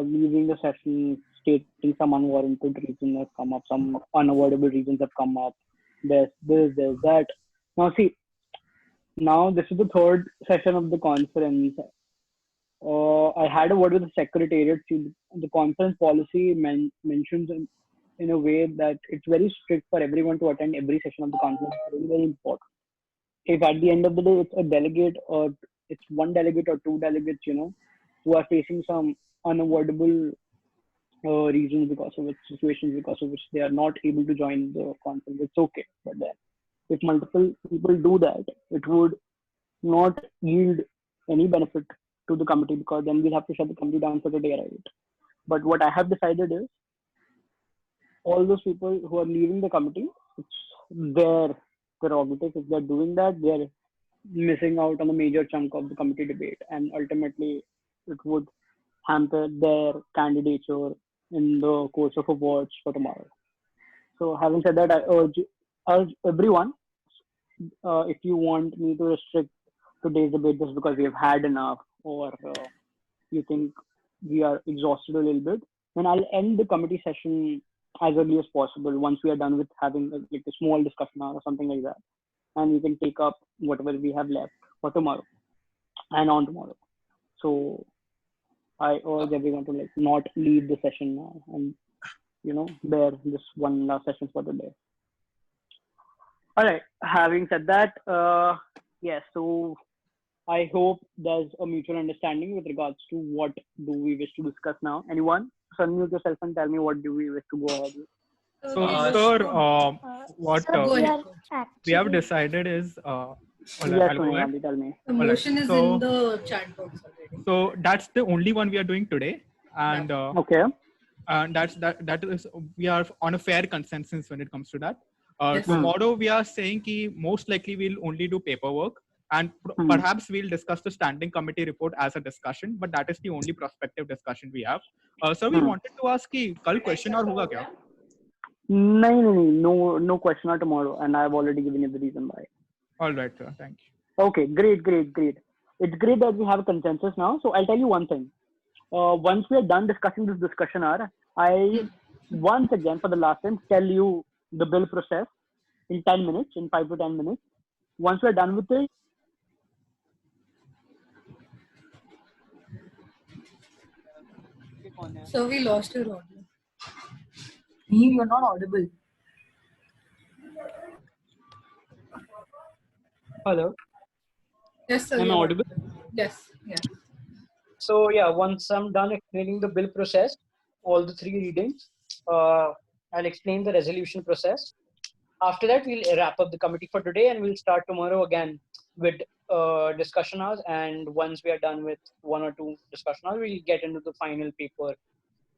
leaving the session stating some unwarranted reason has come up, some unavoidable reasons have come up. There's this, there's that. Now see, now this is the third session of the conference. I had a word with the secretariat. See, the conference policy mentions in a way that it's very strict for everyone to attend every session of the conference. It's very, very important. If at the end of the day it's a delegate or it's one delegate or two delegates, who are facing some unavoidable reasons because of which situations because of which they are not able to join the conference, it's okay. But then if multiple people do that, it would not yield any benefit to the committee because then we'll have to shut the committee down for the day, right? But what I have decided is all those people who are leaving the committee, it's their prerogative. If they're doing that, they're missing out on a major chunk of the committee debate, and ultimately it would hamper their candidature in the course of awards for tomorrow. So having said that, I urge everyone, if you want me to restrict today's debate just because we have had enough, or you think we are exhausted a little bit, then I'll end the committee session as early as possible once we are done with having like a small discussion or something like that, and we can take up whatever we have left for tomorrow and on tomorrow. So I urge everyone to like not leave the session now and bear this one last session for the day. All right. Having said that, yes. So I hope there's a mutual understanding with regards to what do we wish to discuss now. Anyone? So unmute yourself and tell me what do we wish to go ahead with. Sir, what we have decided is yes, Gandhi, tell me. The motion is in the chat box already. So that's the only one we are doing today, and okay. And that is we are on a fair consensus when it comes to that. Tomorrow we are saying that most likely we'll only do paperwork, and perhaps we'll discuss the standing committee report as a discussion, but that is the only prospective discussion we have. So we wanted to ask कि कल question और होगा क्या? No question or tomorrow, and I've already given you the reason why. All right, sir. Thank you. Okay, great. It's great that we have a consensus now. So I'll tell you one thing. Once we are done discussing this discussion hour, I once again for the last time tell you the bill process in 10 minutes, in 5 to 10 minutes. Once we're done with it, So we lost your audio. You're not audible. hello. Yes, sir. Am I audible? Yes. So yeah, once I'm done explaining the bill process, all the 3 readings, I'll explain the resolution process. After that, we'll wrap up the committee for today, and we'll start tomorrow again with discussion hours. And once we are done with 1 or 2 discussion hours, we'll get into the final paper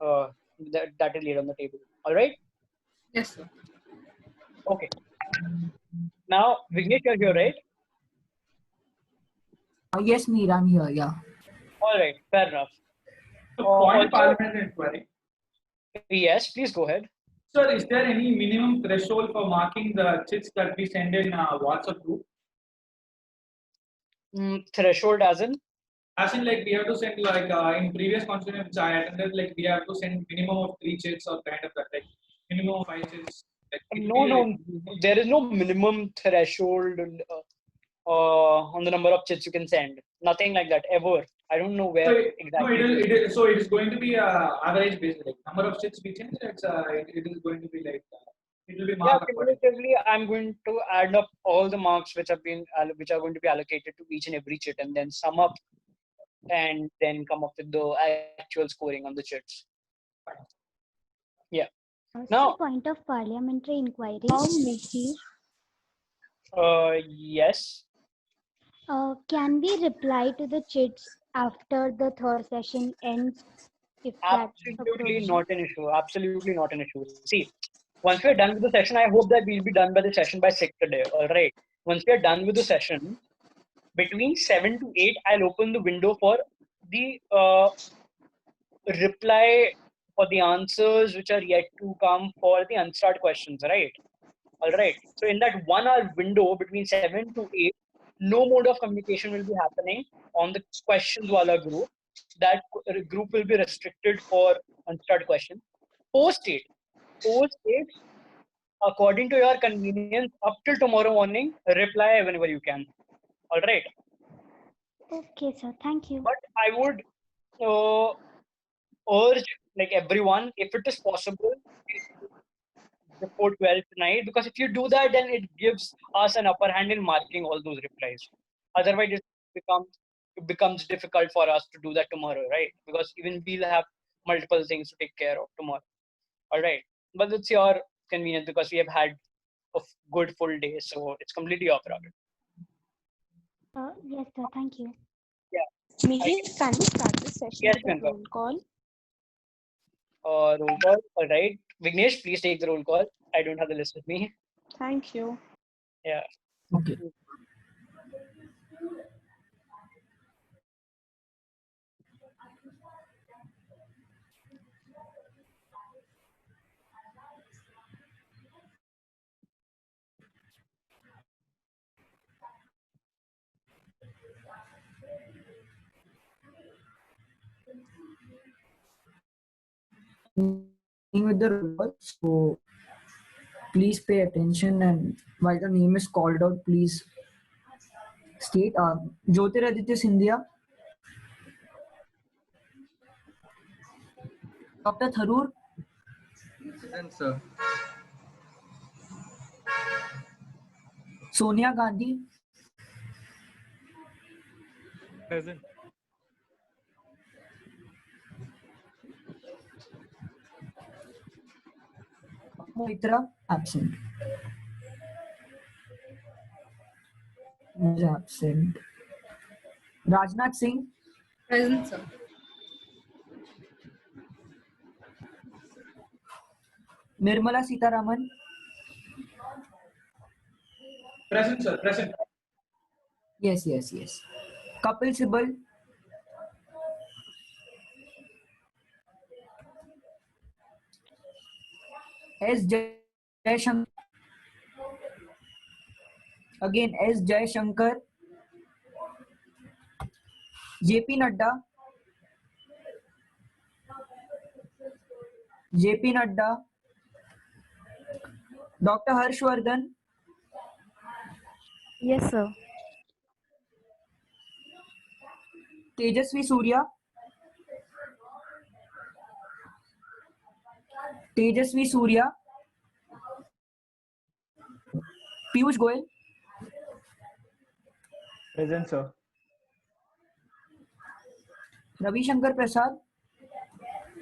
that is laid on the table. All right? Yes, sir. Okay. Now, Vignesh, you're here, right? Yes, Meera, I'm here. Yeah. All right. Fair enough. So, point parliamentary inquiry. Yes, please go ahead. Sir, is there any minimum threshold for marking the chits that we send in WhatsApp group? Threshold as in? As in, like, we have to send, like, in previous conference which I attended, like, we have to send minimum of 3 chits or kind of that, like, minimum of 5 chits. Like, no, there is no minimum threshold on the number of chits you can send. Nothing like that, ever. I don't know where exactly. No, so it is going to be average based, like, number of chits we send, it is going to be like, it will be marked. Yeah, cumulatively, I'm going to add up all the marks which are going to be allocated to each and every chit, and then sum up and then come up with the actual scoring on the chits. Yeah. Now, point of parliamentary inquiry. Yes. Can we reply to the chits after the third session ends? If absolutely not an issue. Absolutely not an issue. See, once we're done with the session, I hope that we'll be done by the session by 6 today. All right. Once we're done with the session, between 7 to 8, I'll open the window for the reply for the answers which are yet to come for the unstarred questions, right? All right. So in that 1 hour window between 7 to 8, no mode of communication will be happening on the questions wala group. that group will be restricted for unstart question. Post it, according to your convenience up till tomorrow morning. Reply whenever you can. All right. Okay, sir. Thank you. But I would urge like everyone, if it is possible, before 12 tonight, because if you do that, then it gives us an upper hand in marking all those replies. Otherwise, it becomes difficult for us to do that tomorrow, right? Because even we'll have multiple things to take care of tomorrow. All right, but it's your convenience because we have had a good full day, so it's completely your prerogative. Yes, sir. Thank you. Mihir, can we start the session Yes, with a Priyanka. roll call? Roll call. All right, Vignesh, please take the roll call. I don't have the list with me. Thank you. Yeah. Okay. With the roll call, so please pay attention, and while the name is called out, please state. Jyotiraditya Scindia, Dr. Tharoor, Present, sir. Sonia Gandhi, Present. Moitra, absent. Is absent. Rajnath Singh, Present, sir. Nirmala Sitaraman, Present, sir. Present. yes. Kapil Sibal, S. Jayashankar, again S. Jayashankar, JP Nadda, Dr. Harshvardhan, Yes, sir. Tejasvi Surya, Piyush Goyal, Present, sir. Ravi Shankar Prasad,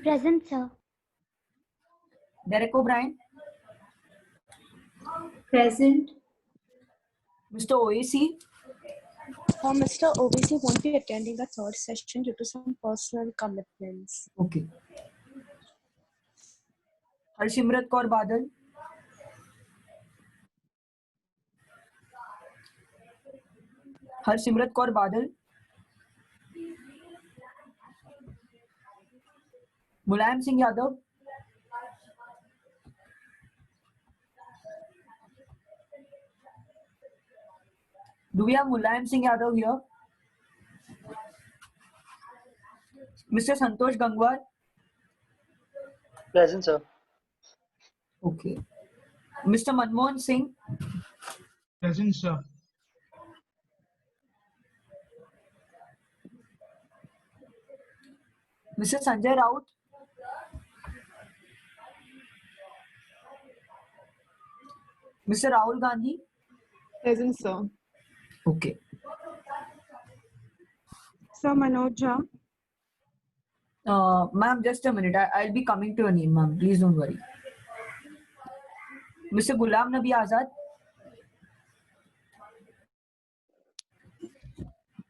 Present, sir. Derek O'Brien, Present. Mr. OAC, Mr. OBC won't be attending the third session due to some personal commitments. okay. Harshimrat Kaur Badal, Mulayam Singh Yadav, do we have Mulayam Singh Yadav here? Mr. Santosh Gangwar, Present, sir. okay. Mr. Manmohan Singh, Present, sir. Mr. Sanjay Raut, Mr. Rahul Gandhi, Present, sir. okay. Sir Manoj Jha. Ma'am, just a minute. I'll be coming to your name, ma'am. Please don't worry. Mr. Ghulam Nabi Azad.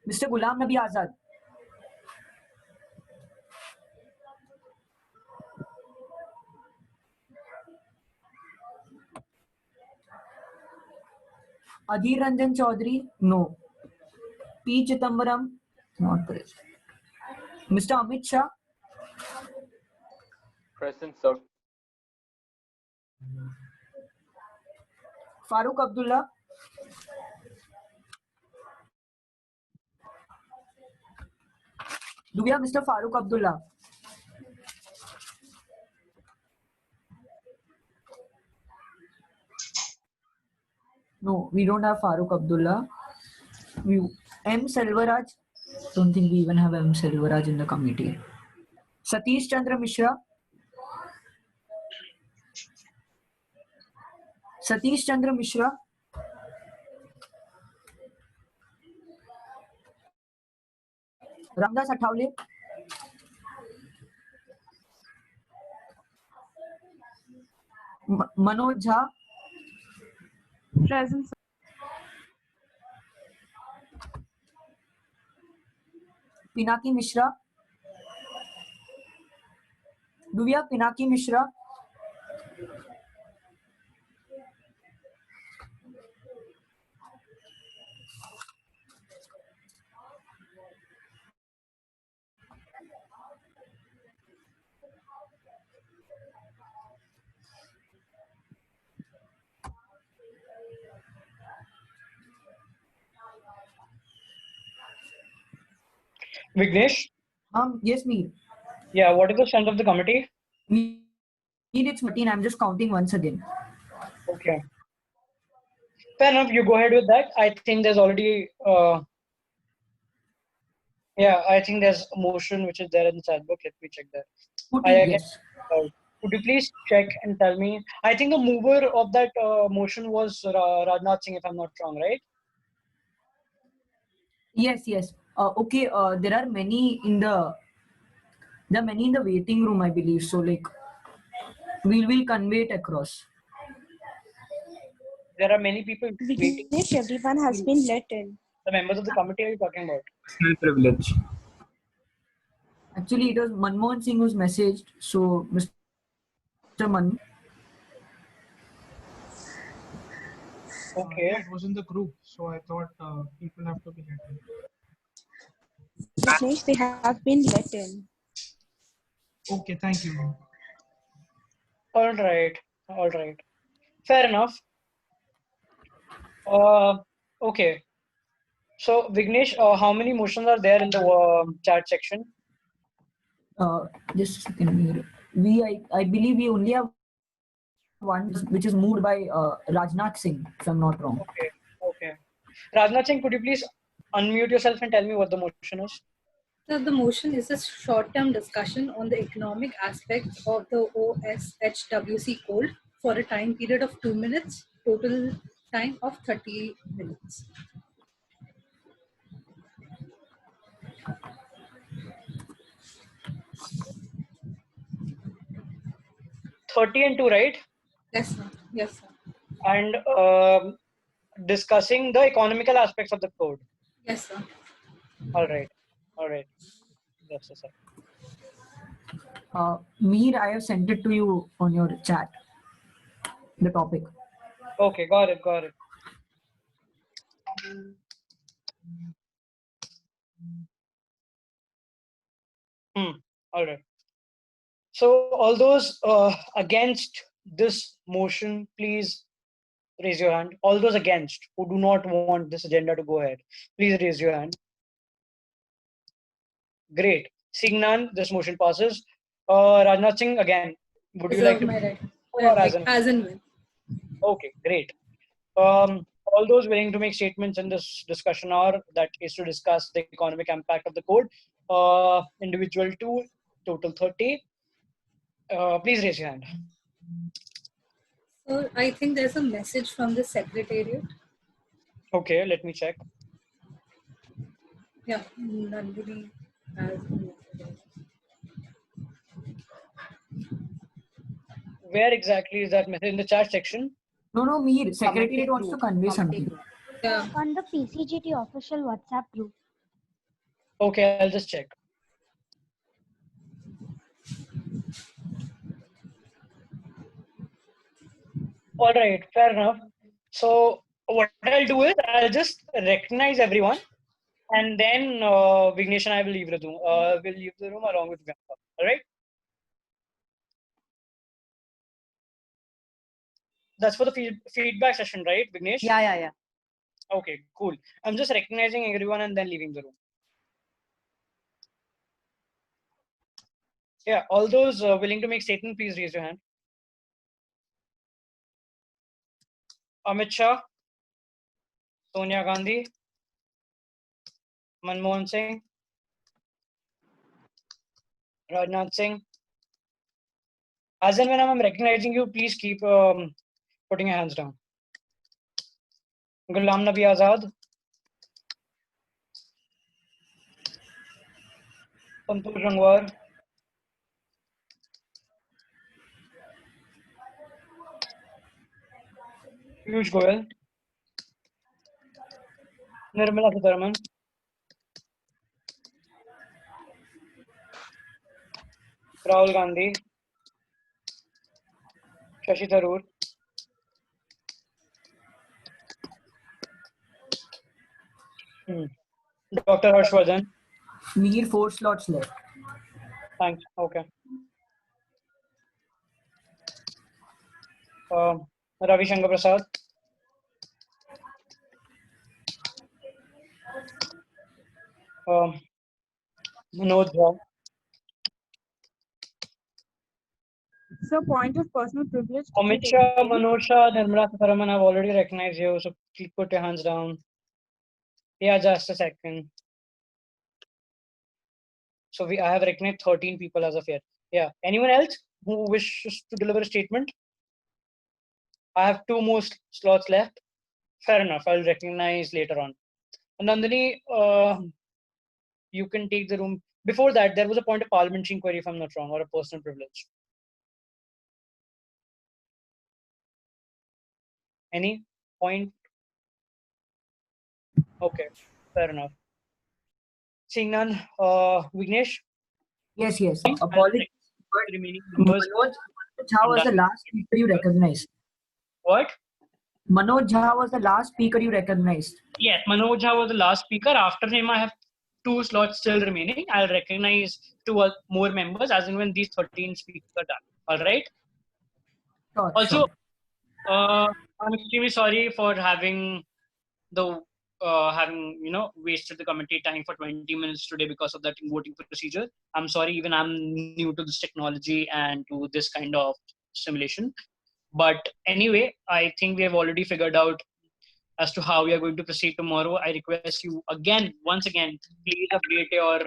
Mr. Ghulam Nabi Azad. Adhir Ranjan Chaudhary, no. P. Chidambaram, not present. Mr. Amit Shah, Present, sir. Farooq Abdullah, Do we have Mr. Farooq Abdullah? No, we don't have Farooq Abdullah. M. Selvaraj. Don't think we even have M. Selvaraj in the committee. Satish Chandra Mishra. Satish Chandra Mishra. Ramdas Athawale. Manoj Jha. Present, sir. Pinaki Mishra. Do we have Pinaki Mishra? Vignesh, Yes, Meer. yeah, what is the strength of the committee? Meer, it's 13. I'm just counting once again. Okay. Fair enough, you go ahead with that. I think there's already, I think there's a motion which is there in the chat book. Let me check that. Yes. Could you please check and tell me? I think the mover of that motion was Rajnath Singh, if I'm not wrong, right? Yes. Okay. There are many in the waiting room, I believe. So like, we will convey it across. There are many people waiting. Vignesh, everyone has been let in. The members of the committee are you talking about? Personal privilege. Actually, it was Manmohan Singh who's messaged. So Mr. Manmohan. Okay. It was in the group, so I thought people have to be let in. Vignesh, they have been let in. Okay, thank you. All right. Fair enough. Okay. So Vignesh, how many motions are there in the chat section? Just a second. I believe we only have one, which is moved by Rajnath Singh, if I'm not wrong. Okay. Rajnath Singh, could you please unmute yourself and tell me what the motion is? So the motion is a short-term discussion on the economic aspects of the OSHWC code for a time period of 2 minutes, total time of 30 minutes. And 2, right? Yes, sir. Yes, sir. And discussing the economical aspects of the code. Yes, sir. All right. Just a sec. Meer, I have sent it to you on your chat. The topic. Okay, got it. All right. So all those against this motion, please raise your hand. All those against who do not want this agenda to go ahead, please raise your hand. Great. Seeing none, this motion passes. Rajnath Singh, again, would you like to? My right. Or As and when. Okay, great. All those willing to make statements in this discussion are that is to discuss the economic impact of the code. Individual 2, total 30. Please raise your hand. So I think there's a message from the secretariat. Okay, let me check. Yeah, Nandini has. Where exactly is that message? In the chat section? No, Meer. Secretariat wants to convey something. Yeah. On the PCGT official WhatsApp group. Okay, I'll just check. All right, fair enough. So what I'll do is I'll just recognize everyone, and then Vignesh and I will leave the room. We'll leave the room along with Vyampa. All right. That's for the feedback session, right, Vignesh? Yeah. Okay, cool. I'm just recognizing everyone and then leaving the room. Yeah, all those willing to make statement, please raise your hand. Amit Shah, Sonia Gandhi, Manmohan Singh, Rajnath Singh. As and when I'm recognizing you, please keep putting your hands down. Ghulam Nabi Azad, Santosh Gangwar, Piyush Goyal, Nirmala Sitharaman, Rahul Gandhi, Shashi Tharoor, Dr. Harshvardhan. We need 4 slots left. Thanks. Okay. Ravi Shankar Prasad, Manoj Jha. So, point of personal privilege. Amit Shah, Manoj Shah, Nirmala Sitharaman, I've already recognized you, so please put your hands down. Yeah, just a second. So I have recognized 13 people as of yet. Yeah. Anyone else who wishes to deliver a statement? I have 2 more slots left. Fair enough. I'll recognize later on. Nandini, you can take the room. Before that, there was a point of parliamentary inquiry, if I'm not wrong, or a personal privilege. Any point? Okay, fair enough. Seeing none, Vignesh? Yes. Apologies. Manoj Jha was the last speaker you recognized. What? Manoj Jha was the last speaker you recognized. Yes, Manoj Jha was the last speaker. After him, I have 2 slots still remaining. I'll recognize 2 more members as and when these 13 speakers are done. All right? Sure, also, I'm extremely sorry for having wasted the committee time for 20 minutes today because of that voting procedure. I'm sorry, even I'm new to this technology and to this kind of simulation. But anyway, I think we have already figured out as to how we are going to proceed tomorrow. I request you once again, please update your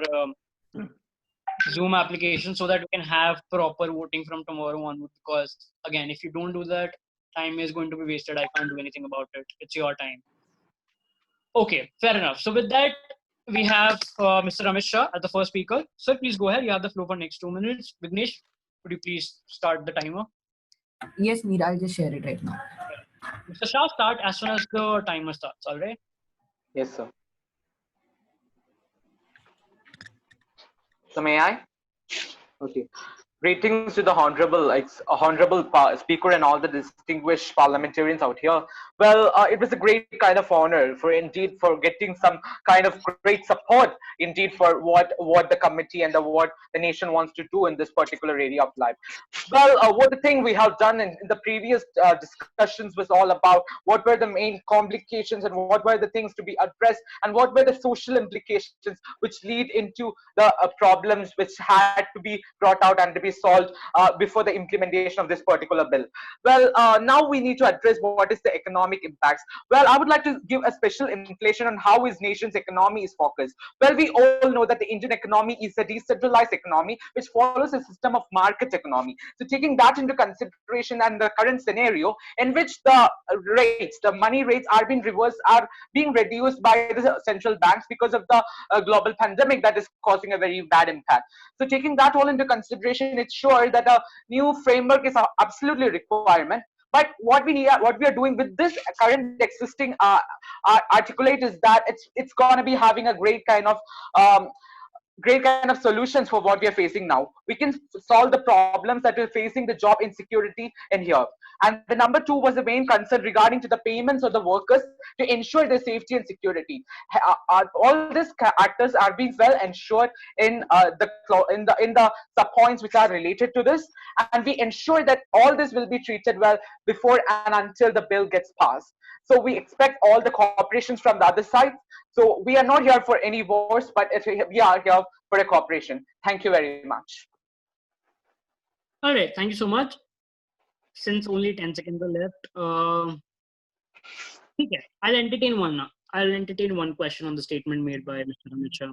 Zoom application so that we can have proper voting from tomorrow onward. Because again, if you don't do that, time is going to be wasted. I can't do anything about it. It's your time. Okay, fair enough. So with that, we have Mr. Ramesh Shah as the first speaker. Sir, please go ahead. You have the floor for next 2 minutes. Vignesh, could you please start the timer? Yes, Neera, I'll just share it right now. Mr. Shah, start as soon as the timer starts, all right? Yes, sir. So may I? Okay. Greetings to the honorable speaker and all the distinguished parliamentarians out here. Well, it was a great kind of honor for getting some kind of great support indeed for what the committee and what the nation wants to do in this particular area of life. Well, what the thing we have done in the previous discussions was all about what were the main complications and what were the things to be addressed and what were the social implications which lead into the problems which had to be brought out and to be solved before the implementation of this particular bill. Well, now we need to address what is the economic impacts. Well, I would like to give a special inflation on how his nation's economy is focused. Well, we all know that the Indian economy is a decentralized economy which follows a system of market economy. So taking that into consideration and the current scenario in which the money rates are being reduced by the central banks because of the global pandemic that is causing a very bad impact. So taking that all into consideration, it's sure that a new framework is absolutely a requirement. But what we are doing with this current existing articulate is that it's going to be having a great kind of solutions for what we are facing now. We can solve the problems that we're facing, the job insecurity in here. And the number 2 was the main concern regarding to the payments of the workers to ensure their safety and security. All these actors are being well ensured in the sub points which are related to this, and we ensure that all this will be treated well before and until the bill gets passed. So we expect all the cooperations from the other side. So we are not here for any wars, but we are here for a cooperation. Thank you very much. All right, thank you so much. Since only 10 seconds are left, okay, I'll entertain one now. I'll entertain one question on the statement made by Mr. Amit Shah.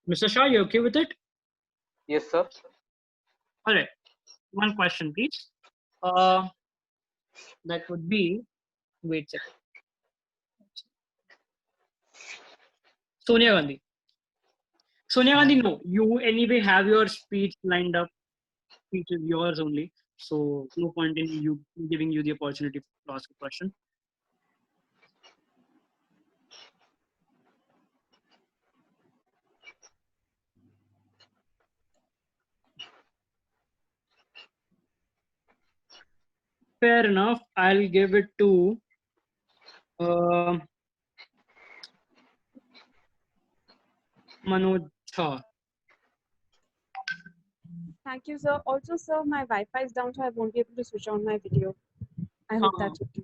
Mr. Shah, you okay with it? Yes, sir. All right, one question, please. That would be, wait a second. Sonia Gandhi. Sonia Gandhi, no, you anyway have your speech lined up. Speech is yours only. So no point in you giving you the opportunity to ask a question. Fair enough. I'll give it to Manoj Jha. Thank you, sir. Also, sir, my Wi-Fi is down, so I won't be able to switch on my video. I hope that's okay.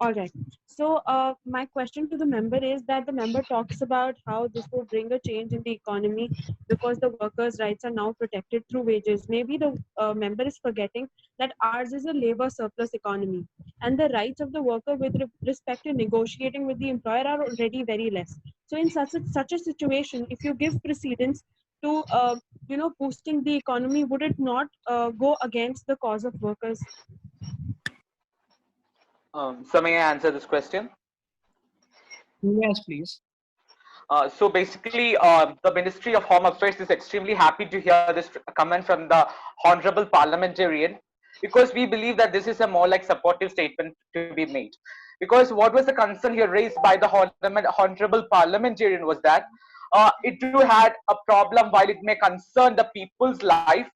All right. So my question to the member is that the member talks about how this will bring a change in the economy because the workers' rights are now protected through wages. Maybe the member is forgetting that ours is a labor surplus economy, and the rights of the worker with respect to negotiating with the employer are already very less. So in such a situation, if you give precedence to boosting the economy, would it not go against the cause of workers? So may I answer this question? Yes, please. So basically, the Ministry of Home Affairs is extremely happy to hear this comment from the Honorable Parliamentarian, because we believe that this is a more like supportive statement to be made. Because what was the concern here raised by the Honorable Parliamentarian was that it too had a problem while it may concern the people's life,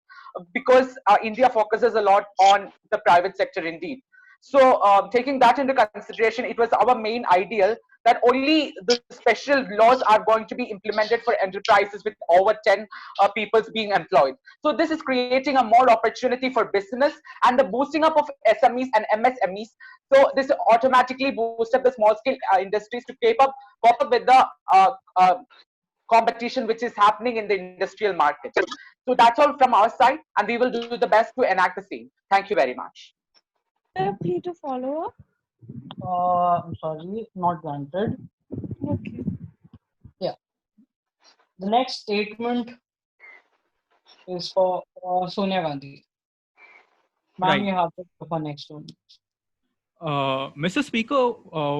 because India focuses a lot on the private sector indeed. So taking that into consideration, it was our main ideal that only the special laws are going to be implemented for enterprises with over 10 people being employed. So this is creating a more opportunity for business and the boosting up of SMEs and MSMEs. So this automatically boosts up the small scale industries to cope up with the competition which is happening in the industrial market. So that's all from our side, and we will do the best to enact the same. Thank you very much. Please to follow up. I'm sorry, not granted. Okay. Yeah. The next statement is for Sonia Gandhi. Ma'am, Right. you have to for next one. Mr. Speaker,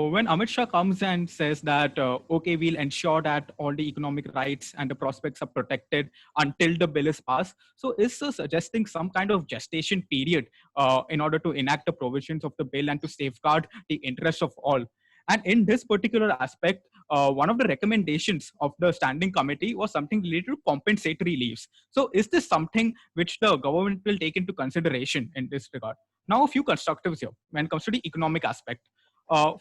when Amit Shah comes and says that, okay, we'll ensure that all the economic rights and the prospects are protected until the bill is passed. So is suggesting some kind of gestation period in order to enact the provisions of the bill and to safeguard the interests of all? And in this particular aspect, one of the recommendations of the standing committee was something related to compensatory leaves. So is this something which the government will take into consideration in this regard? Now, a few constructives here when it comes to the economic aspect.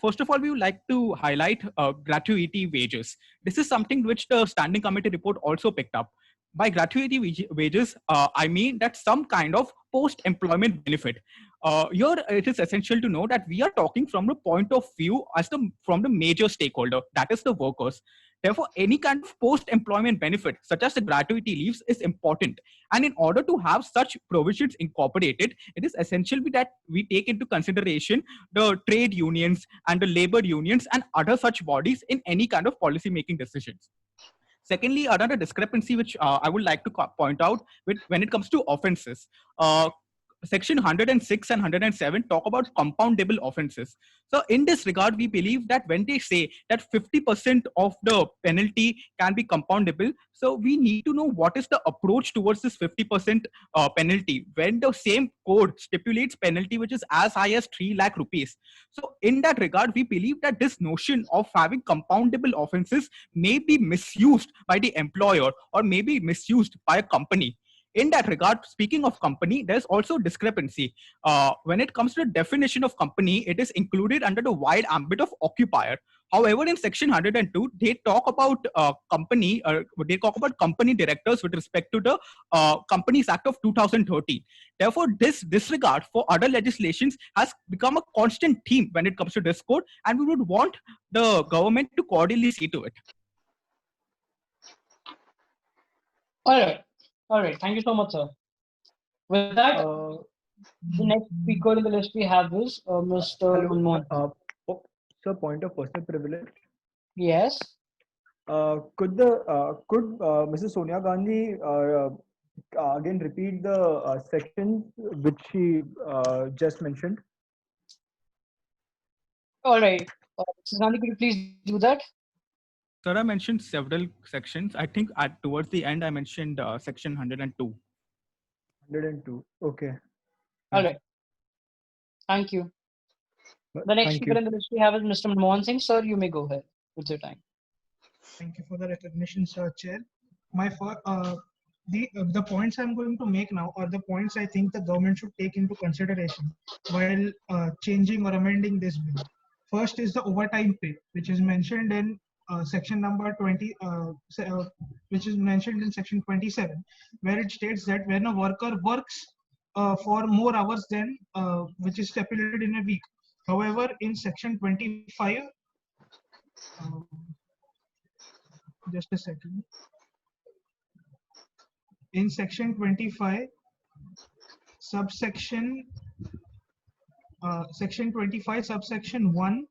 First of all, we would like to highlight gratuity wages. This is something which the standing committee report also picked up. By gratuity wages, I mean that some kind of post-employment benefit. Here, it is essential to know that we are talking from the point of view from the major stakeholder, that is the workers. Therefore, any kind of post-employment benefit, such as the gratuity leaves, is important. And in order to have such provisions incorporated, it is essential that we take into consideration the trade unions and the labor unions and other such bodies in any kind of policy-making decisions. Secondly, another discrepancy which I would like to point out when it comes to offenses. Section 106 and 107 talk about compoundable offenses. So in this regard, we believe that when they say that 50% of the penalty can be compoundable, so we need to know what is the approach towards this 50% penalty when the same code stipulates penalty which is as high as 3 lakh rupees. So in that regard, we believe that this notion of having compoundable offenses may be misused by the employer or may be misused by a company. In that regard, speaking of company, there's also discrepancy. When it comes to the definition of company, it is included under the wide ambit of occupier. However, in section 102, they talk about company directors with respect to the Companies Act of 2013. Therefore, this disregard for other legislations has become a constant theme when it comes to this code, and we would want the government to cordially see to it. All right. Thank you so much, sir. With that, Uh, the next speaker in the list we have is Mr. Hello. Manmohan. Sir, point of personal privilege. Yes. Could Mrs. Sonia Gandhi again repeat the sections which she just mentioned? All right. Mrs. Gandhi, could you please do that? Sir, I mentioned several sections. I think towards the end, I mentioned section 102. 102. Okay. All right. Thank you. The next Thank speaker you. in the list we have is Mr. Manmohan Singh. Sir, you may go ahead with your time. Thank you for the recognition, sir, Chair. The points I'm going to make now are the points I think the government should take into consideration while changing or amending this bill. First is the overtime pay, which is mentioned in section number 20, which is mentioned in section 27, where it states that when a worker works for more hours than which is stipulated in a week. However, in section 25, just a second. In section 25, subsection 1,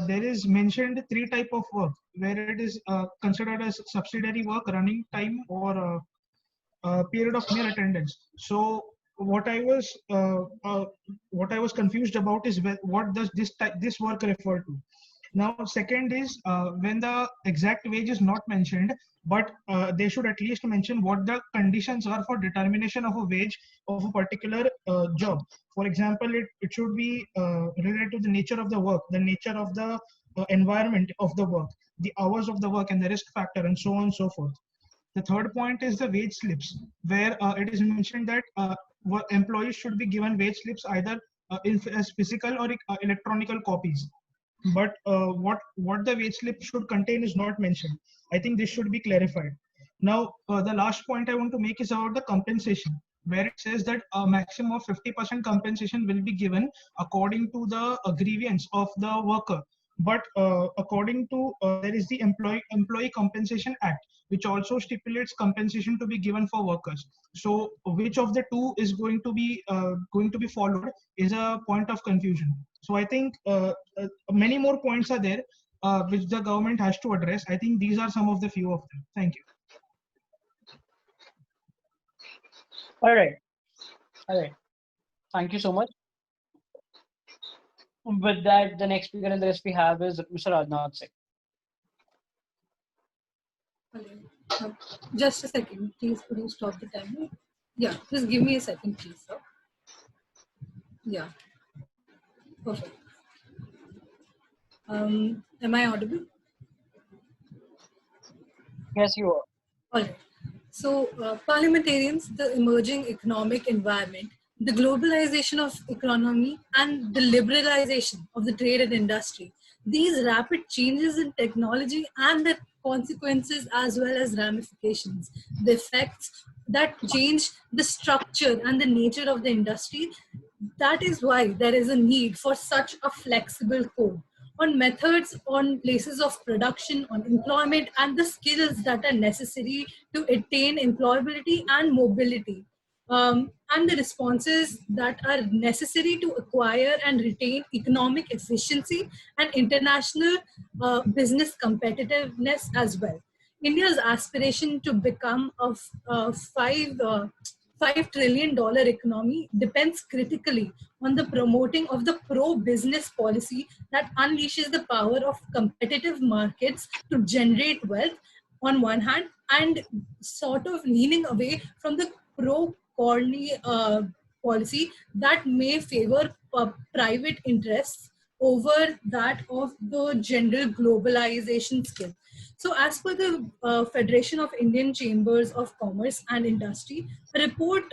there is mentioned 3 type of work where it is considered as subsidiary work, running time, or period of mere attendance. So what I was confused about is what does this work refer to? Now, second is when the exact wage is not mentioned, but they should at least mention what the conditions are for determination of a wage of a particular job. For example, it should be related to the nature of the work, the nature of the environment of the work, the hours of the work, and the risk factor, and so on and so forth. The third point is the wage slips, where it is mentioned that employees should be given wage slips either as physical or electronical copies. But what the wage slip should contain is not mentioned. I think this should be clarified. Now, the last point I want to make is about the compensation, where it says that a maximum of 50% compensation will be given according to the grievance of the worker. But according to there is the Employee Compensation Act, which also stipulates compensation to be given for workers. So, which of the two is going to be followed is a point of confusion. So, I think many more points are there which the government has to address. I think these are some of the few of them. Thank you. All right. All right. Thank you so much. With that, the next speaker in the list we have is Mr. Rajnath Singh. Just a second, please. Could you stop the timer? Yeah, just give me a second, please, sir. Yeah. Perfect. Am I audible? Yes, you are. All right. So, parliamentarians, the emerging economic environment, the globalization of economy, and the liberalization of the trade and industry, these rapid changes in technology and their consequences as well as ramifications, the effects that change the structure and the nature of the industry, that is why there is a need for such a flexible code on methods, on places of production, on employment, and the skills that are necessary to attain employability and mobility, and the responses that are necessary to acquire and retain economic efficiency and international business competitiveness as well. India's aspiration to become a $5 trillion economy depends critically on the promoting of the pro-business policy that unleashes the power of competitive markets to generate wealth on one hand, and sort of leaning away from the pro-colony policy that may favor private interests over that of the general globalization skill. So as per the Federation of Indian Chambers of Commerce and Industry, a report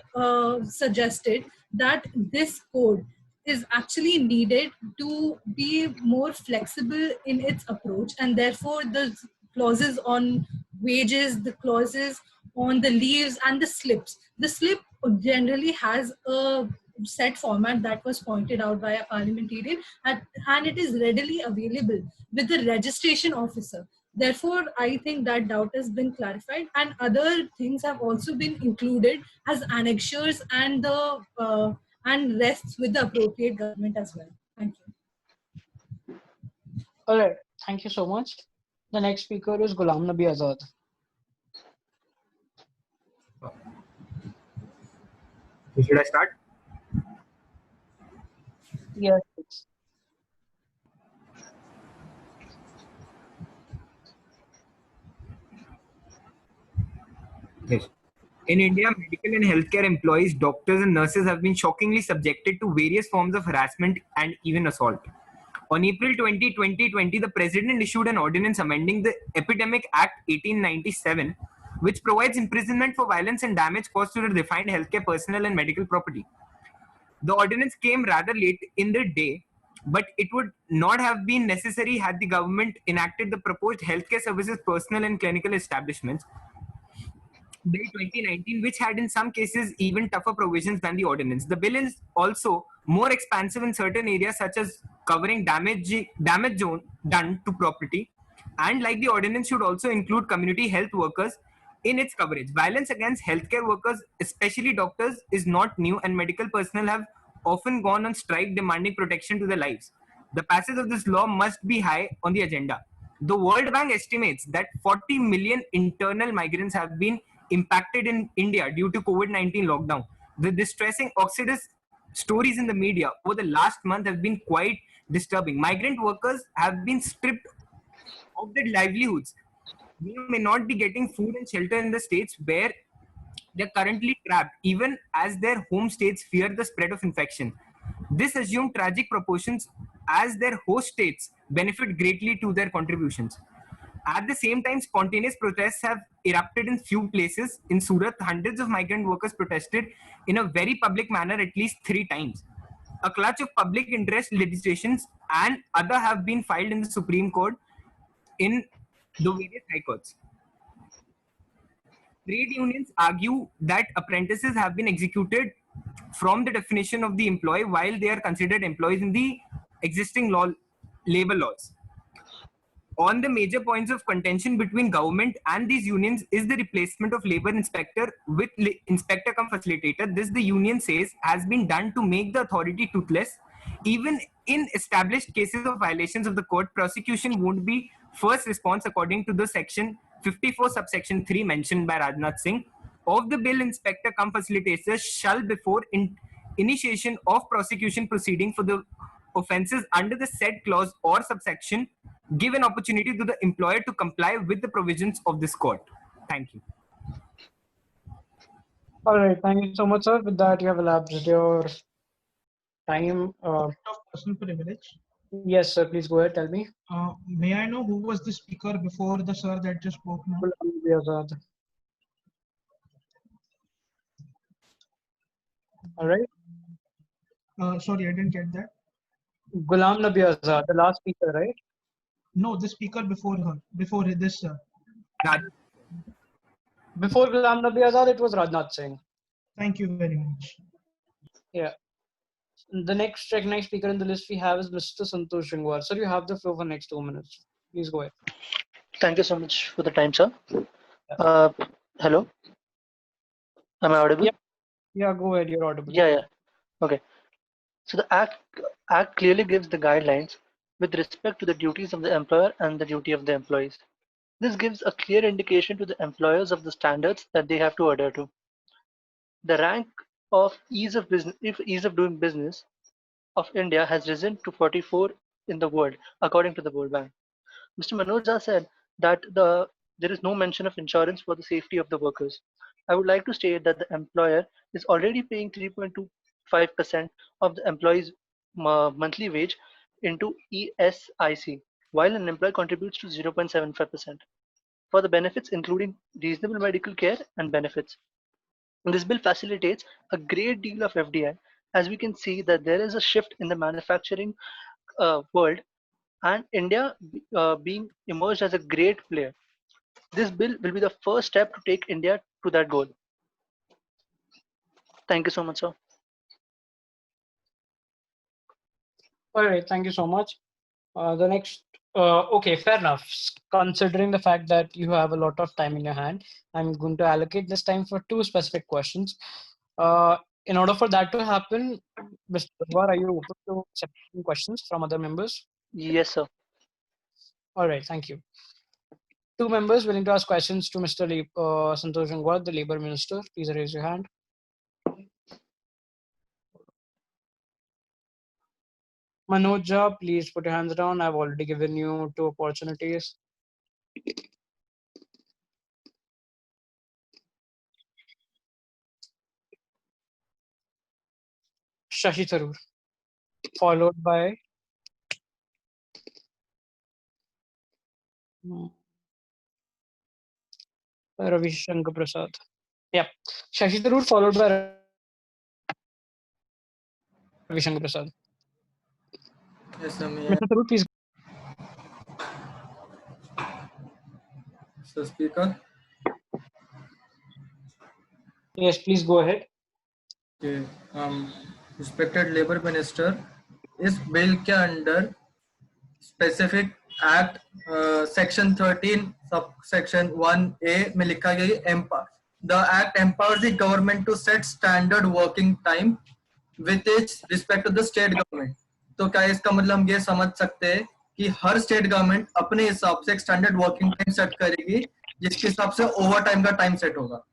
suggested that this code is actually needed to be more flexible in its approach, and therefore the clauses on wages, the clauses on the leaves and the slips. The slip generally has a set format that was pointed out by a parliamentarian, and it is readily available with the registration officer. Therefore, I think that doubt has been clarified, and other things have also been included as annexures and and rests with the appropriate government as well. Thank you. All right. Thank you so much. The next speaker is Ghulam Nabi Azad. Should I start? Yes. Yes. In India, medical and healthcare employees, doctors and nurses have been shockingly subjected to various forms of harassment and even assault. On April 20, 2020, the President issued an ordinance amending the Epidemic Act 1897, which provides imprisonment for violence and damage caused to the defined healthcare personnel and medical property. The ordinance came rather late in the day, but it would not have been necessary had the government enacted the proposed healthcare services personnel and clinical establishments Bill 2019, which had in some cases even tougher provisions than the ordinance. The bill is also more expansive in certain areas, such as covering damage zone done to property, and like the ordinance should also include community health workers in its coverage. Violence against healthcare workers, especially doctors, is not new, and medical personnel have often gone on strike demanding protection to their lives. The passage of this law must be high on the agenda. The World Bank estimates that 40 million internal migrants have been impacted in India due to COVID-19 lockdown. The distressing Exodus stories in the media over the last month have been quite disturbing. Migrant workers have been stripped of their livelihoods. They may not be getting food and shelter in the states where they're currently trapped, even as their home states fear the spread of infection. This assumed tragic proportions as their host states benefit greatly to their contributions. At the same time, spontaneous protests have erupted in few places. In Surat, hundreds of migrant workers protested in a very public manner at least 3 times. A clutch of public interest legislations and other have been filed in the Supreme Court in the various high courts. Trade unions argue that apprentices have been executed from the definition of the employee while they are considered employees in the existing labor laws. On the major points of contention between government and these unions is the replacement of labor inspector with inspector cum facilitator. This, the union says, has been done to make the authority toothless. Even in established cases of violations of the code, prosecution won't be first response according to the section 54 subsection 3 mentioned by Rajnath Singh of the bill. Inspector cum facilitator shall, before initiation of prosecution proceeding for the offences under the said clause or subsection, give an opportunity to the employer to comply with the provisions of this code. Thank you. All right. Thank you so much, sir. With that, you have elapsed your time. Of personal privilege. Yes, sir. Please go ahead. Tell me. May I know who was the speaker before the sir that just spoke now? Ghulam Nabi Azad. All right. Sorry, I didn't get that. Ghulam Nabi Azad, the last speaker, right? No, the speaker before her, before this, sir. Before Ghulam Nabi Azad, it was Rajnath Singh. Thank you very much. Yeah. The next recognized speaker in the list we have is Mr. Santosh Shingwar. Sir, you have the floor for next 2 minutes. Please go ahead. Thank you so much for the time, sir. Hello? Am I audible? Yeah, go ahead. You're audible. Yeah. Okay. So the act clearly gives the guidelines with respect to the duties of the employer and the duty of the employees. This gives a clear indication to the employers of the standards that they have to adhere to. The rank of ease of doing business of India has risen to 44 in the world, according to the World Bank. Mr. Manoj Jha said that there is no mention of insurance for the safety of the workers. I would like to state that the employer is already paying 3.25% of the employee's monthly wage into ESIC, while an employee contributes to 0.75% for the benefits, including reasonable medical care and benefits. This bill facilitates a great deal of FDI, as we can see that there is a shift in the manufacturing world, and India being emerged as a great player. This bill will be the first step to take India to that goal. Thank you so much, sir. All right. Thank you so much. The next Okay, fair enough. Considering the fact that you have a lot of time in your hand, I'm going to allocate this time for two specific questions. In order for that to happen, Mr. Gangwar, are you open to accepting questions from other members? Yes, sir. All right, thank you. Two members willing to ask questions to Mr. Santosh Gangwar, the Labour Minister. Please raise your hand. Manoja, please put your hands down. I've already given you two opportunities. Shashi Tharoor, followed by Ravi Shankar Prasad. Yeah, Shashi Tharoor followed by Ravi Shankar Prasad. Yes, sir. Mr. Tharoor, please. So, Speaker. Yes, please go ahead. Okay. Respected Labour Minister, इस bill के under specific act section 13 sub section 1A में लिखा गया the act empowers the government to set standard working time with its respect to the state government. तो क्या इसका मतलब हम ये समझ सकते हैं कि हर स्टेट गवर्नमेंट अपने हिसाब से एक स्टैंडर्ड वर्किंग टाइम सेट करेगी जिसके हिसाब से ओवर टाइम का टाइम सेट होगा?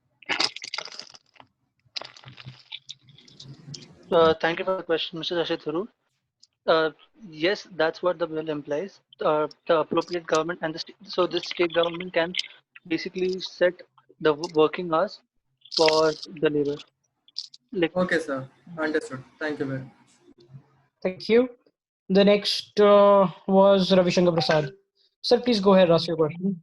Thank you for the question, Mr. Shashi Tharoor. Yes, that's what the bill implies. The appropriate government and so this state government can basically set the working hours for the labor. Okay, sir. Understood. Thank you very much. Thank you. The next was Ravi Shankar Prasad. Sir, please go ahead, ask your question.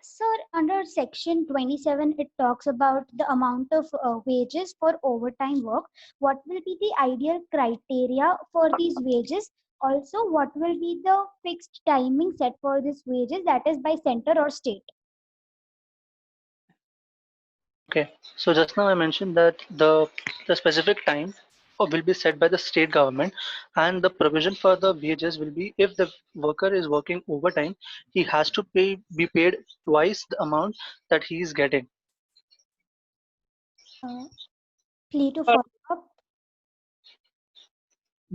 Sir, under section 27, it talks about the amount of wages for overtime work. What will be the ideal criteria for these wages? Also, what will be the fixed timing set for these wages, that is by center or state? Okay, so just now I mentioned that the specific time will be set by the state government, and the provision for the wages will be if the worker is working overtime, he has to be paid twice the amount that he is getting. Please to follow up.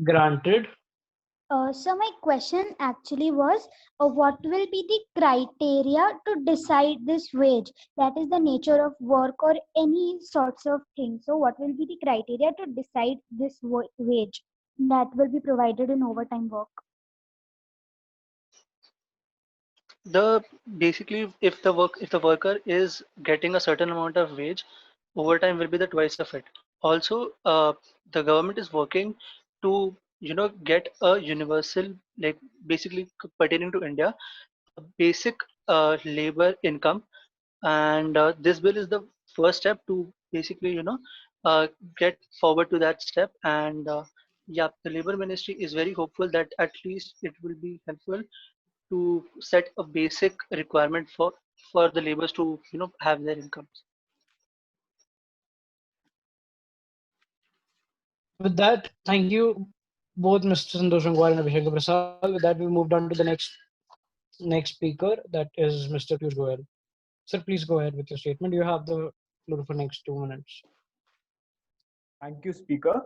Granted. So my question actually was, what will be the criteria to decide this wage? That is the nature of work or any sorts of things. So what will be the criteria to decide this wage that will be provided in overtime work? Basically, if the worker is getting a certain amount of wage, overtime will be the twice of it. Also, the government is working to get a universal, like basically pertaining to India, a basic labor income, and this bill is the first step to basically get forward to that step. And yeah, the labor ministry is very hopeful that at least it will be helpful to set a basic requirement for the laborers to have their incomes. With that, thank you both Mr. Santosh Gangwar and Ravi Shankar Prasad. With that, we moved on to the next speaker, that is Mr. Piyush Goyal. Sir, please go ahead with your statement. You have the floor for next 2 minutes. Thank you, Speaker.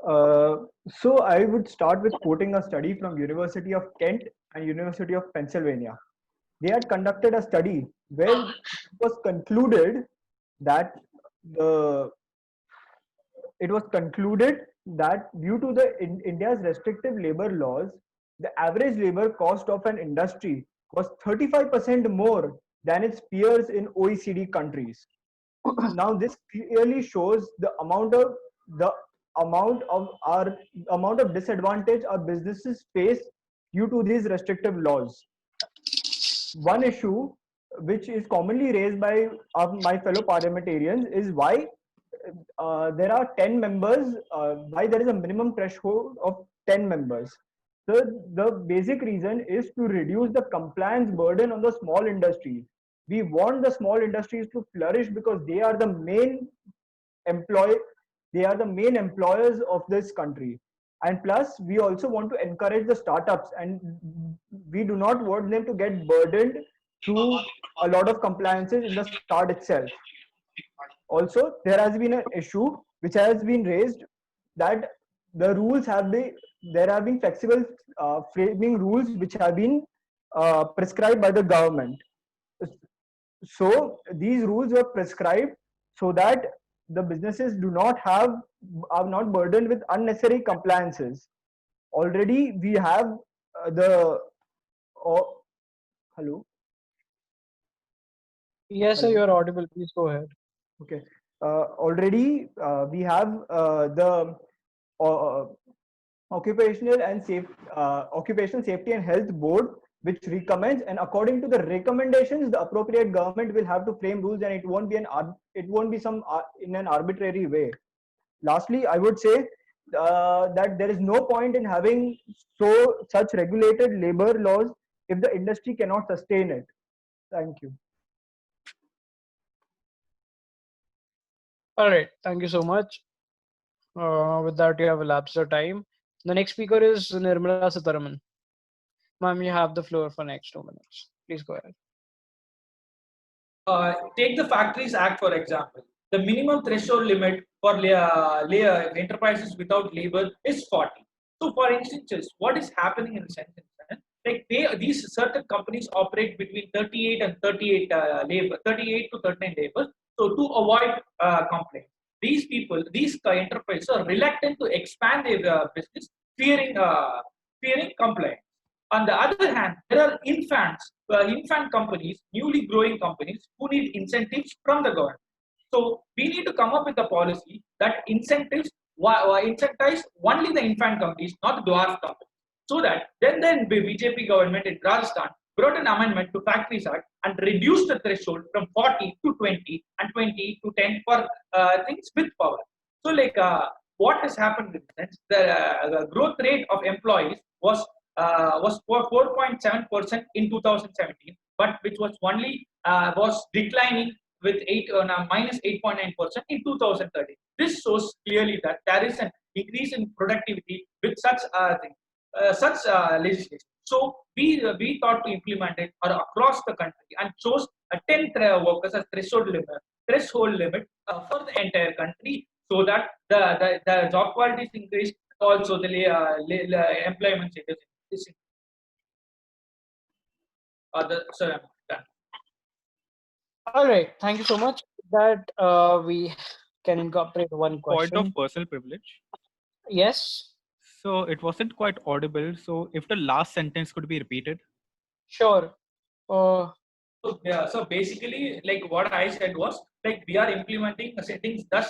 So I would start with quoting a study from University of Kent and University of Pennsylvania. They had conducted a study where it was concluded that due to India's restrictive labor laws, the average labor cost of an industry was 35% more than its peers in OECD countries. Now, this clearly shows the amount of disadvantage our businesses face due to these restrictive laws. One issue which is commonly raised by my fellow parliamentarians is why there are 10 members, why there is a minimum threshold of 10 members. So the basic reason is to reduce the compliance burden on the small industries. We want the small industries to flourish because they are the main employers of this country. And plus, we also want to encourage the startups, and we do not want them to get burdened through a lot of compliances in the start itself. Also, there has been an issue which has been raised that the rules have been, there have been flexible framing rules which have been prescribed by the government. So these rules were prescribed so that the businesses are not burdened with unnecessary compliances. Already we have hello. Yes, sir, Hello. you are audible. Please go ahead. Okay. Already we have the occupational safety and health board, which recommends, and according to the recommendations, the appropriate government will have to frame rules, and it won't be in an arbitrary way. Lastly, I would say that there is no point in having such regulated labor laws if the industry cannot sustain it. Thank you. All right. Thank you so much. With that, you have elapsed your time. The next speaker is Nirmala Sitharaman. Ma'am, you have the floor for next 2 minutes. Please go ahead. Take the Factories Act, for example. The minimum threshold limit for enterprises without labor is 40. So, for instance, what is happening in the sentence? Like these certain companies operate between 38 and 38 labor, 38 to 39 labor. So, to avoid complaints, these enterprises are reluctant to expand their business, fearing complaints. On the other hand, there are infant companies, newly growing companies who need incentives from the government. So we need to come up with a policy that incentivize only the infant companies, not the dwarf companies. So that then the BJP government in Rajasthan brought an amendment to Factories Act and reduced the threshold from 40 to 20 and 20 to 10 for things with power. So what has happened with this? The growth rate of employees was 4.7% in 2017, but which was only was declining with minus 8.9% in 2013. This shows clearly that there is an increase in productivity with such legislation. So we thought to implement it across the country and chose 10 workers as threshold limit for the entire country, so that the job quality is increased, also the employment status is sorry, I'm done. All right. Thank you so much. That we can incorporate one question. Point of personal privilege. Yes. So it wasn't quite audible. So if the last sentence could be repeated. Sure. So basically, like what I said was, like we are implementing settings such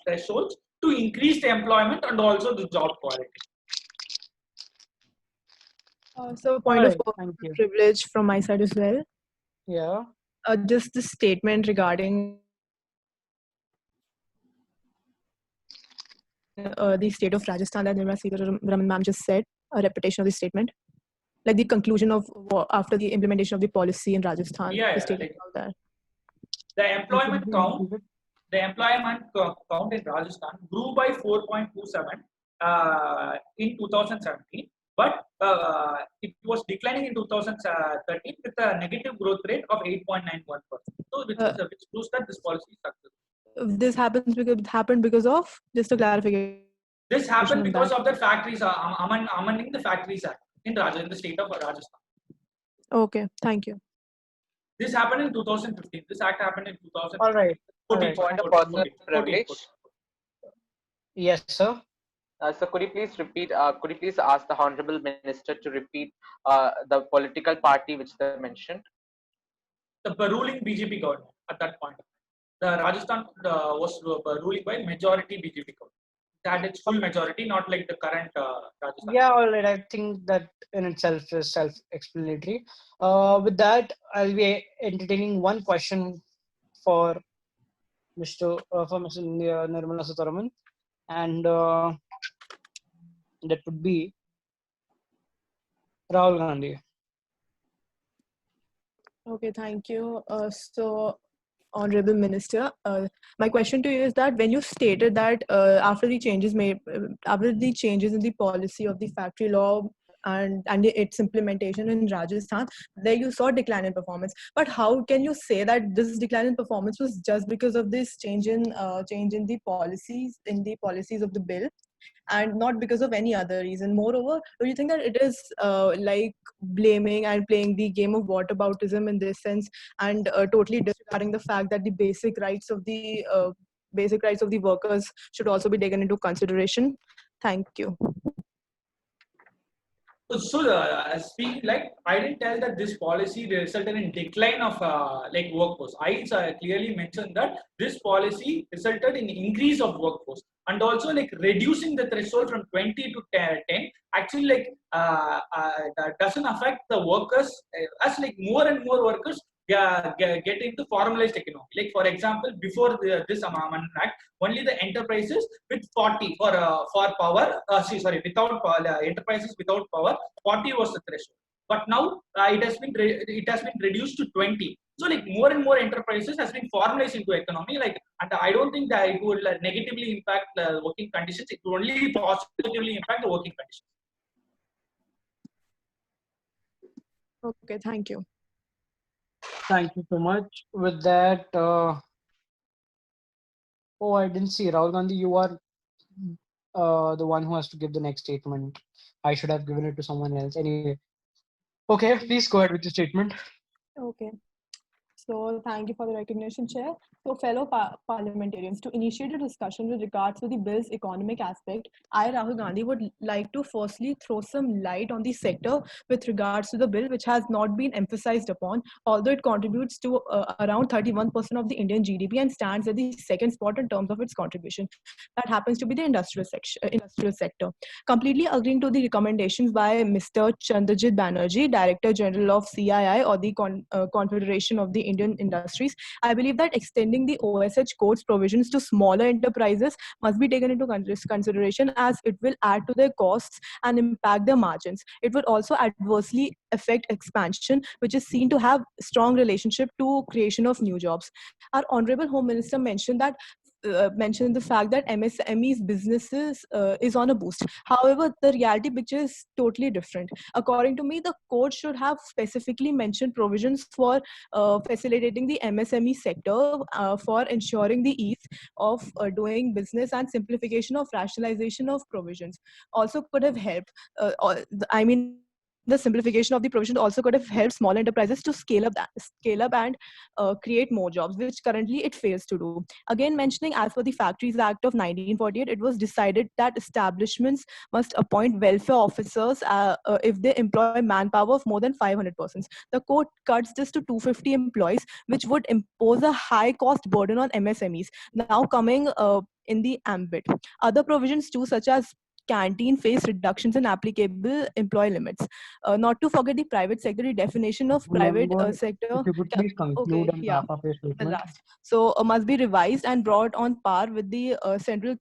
thresholds to increase the employment and also the job quality. So point of Thank you. privilege from my side as well. Yeah. Just the statement regarding the state of Rajasthan that Nirmala Sitharaman ma'am just said, a repetition of the statement, like the conclusion of after the implementation of the policy in Rajasthan. Yeah, the statement about that. The employment count in Rajasthan grew by 4.27 in 2017, but it was declining in 2013 with a negative growth rate of 8.91%. So which proves that this policy is successful. This happened because of, just a clarification. This happened because of the factories amending the Factories Act in the state of Rajasthan. Okay, thank you. This happened in 2015. This act happened in 2014. All right. Point of personal privilege. Yes, sir. So could you please repeat? Could you please ask the Honorable Minister to repeat the political party which they mentioned? The ruling BJP government at that point. The Rajasthan was ruling by majority BJP government. It had its full majority, not like the current Rajasthan. Yeah, all right. I think that in itself is self-explanatory. With that, I'll be entertaining one question for Mr. Nirmala Sitharaman, and that would be Rahul Gandhi. Okay, thank you. So Honorable Minister, my question to you is that when you stated that after the changes in the policy of the factory law and its implementation in Rajasthan, there you saw decline in performance. But how can you say that this decline in performance was just because of this change in the policies of the bill, and not because of any other reason? Moreover, do you think that it is like blaming and playing the game of whataboutism in this sense, and totally disregarding the fact that the basic rights of the workers should also be taken into consideration? Thank you. So, speaking, like, I didn't tell that this policy resulted in decline of like workforce. I clearly mentioned that this policy resulted in increase of workforce, and also like reducing the threshold from 20 to 10. Actually, like that doesn't affect the workers, as like more and more workers get into formalized economy. Like, for example, before this Amendment Act, only the enterprises with 40 for power, without enterprises without power, 40 was the threshold. But now it has been reduced to 20. So like more and more enterprises has been formalized into economy. Like, and I don't think that it would negatively impact the working conditions. It will only positively impact the working conditions. Okay, thank you. Thank you so much. With that, oh, I didn't see Rahul Gandhi. You are the one who has to give the next statement. I should have given it to someone else. Anyway, okay, please go ahead with your statement. Okay. So thank you for the recognition, Chair. So fellow parliamentarians, to initiate a discussion with regards to the bill's economic aspect, I, Rahul Gandhi, would like to firstly throw some light on the sector with regards to the bill, which has not been emphasized upon, although it contributes to around 31% of the Indian GDP and stands at the second spot in terms of its contribution. That happens to be the industrial sector. Completely agreeing to the recommendations by Mr. Chandrajit Banerjee, Director General of CII, or the Confederation of the Indian Industries, I believe that extending the OSH code's provisions to smaller enterprises must be taken into consideration, as it will add to their costs and impact their margins. It would also adversely affect expansion, which is seen to have strong relationship to creation of new jobs. Our Honorable Home Minister mentioned the fact that MSMEs businesses is on a boost. However, the reality picture is totally different. According to me, the code should have specifically mentioned provisions for facilitating the MSME sector, for ensuring the ease of doing business and simplification of rationalization of provisions. Also could have helped, the simplification of the provisions also could have helped small enterprises to scale up and create more jobs, which currently it fails to do. Again, mentioning as per the Factories Act of 1948, it was decided that establishments must appoint welfare officers if they employ manpower of more than 500 persons. The code cuts this to 250 employees, which would impose a high cost burden on MSMEs. Now coming in the ambit, other provisions too, such as canteen, face reductions in applicable employee limits. Not to forget the private sector, the definition of private sector. If you could please conclude and wrap up your statement. So must be revised and brought on par with the central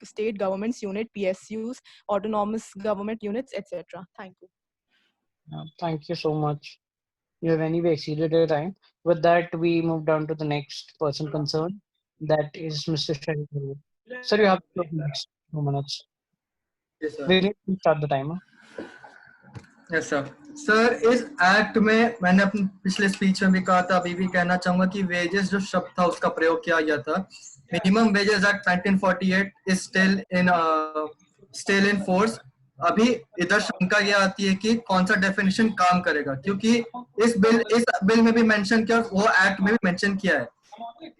state governments unit, PSUs, autonomous government units, etc. Thank you. Thank you so much. You have anyway exceeded your time. With that, we move down to the next person concerned. That is Mr. Sharif. Sir, you have the next 2 minutes. Yes, sir. We need to start the timer. Yes, sir. Sir, इस act में मैंने अपने पिछले speech में भी कहा था, अभी भी कहना चाहूंगा कि वेजेस जो शब्द था उसका प्रयोग किया गया था. Minimum wages act 1948 is still in force. अभी इधर शंका ये आती है कि कौन सा डेफिनेशन काम करेगा, क्योंकि इस बिल में भी मेंशन किया, वो एक्ट में भी मेंशन किया है.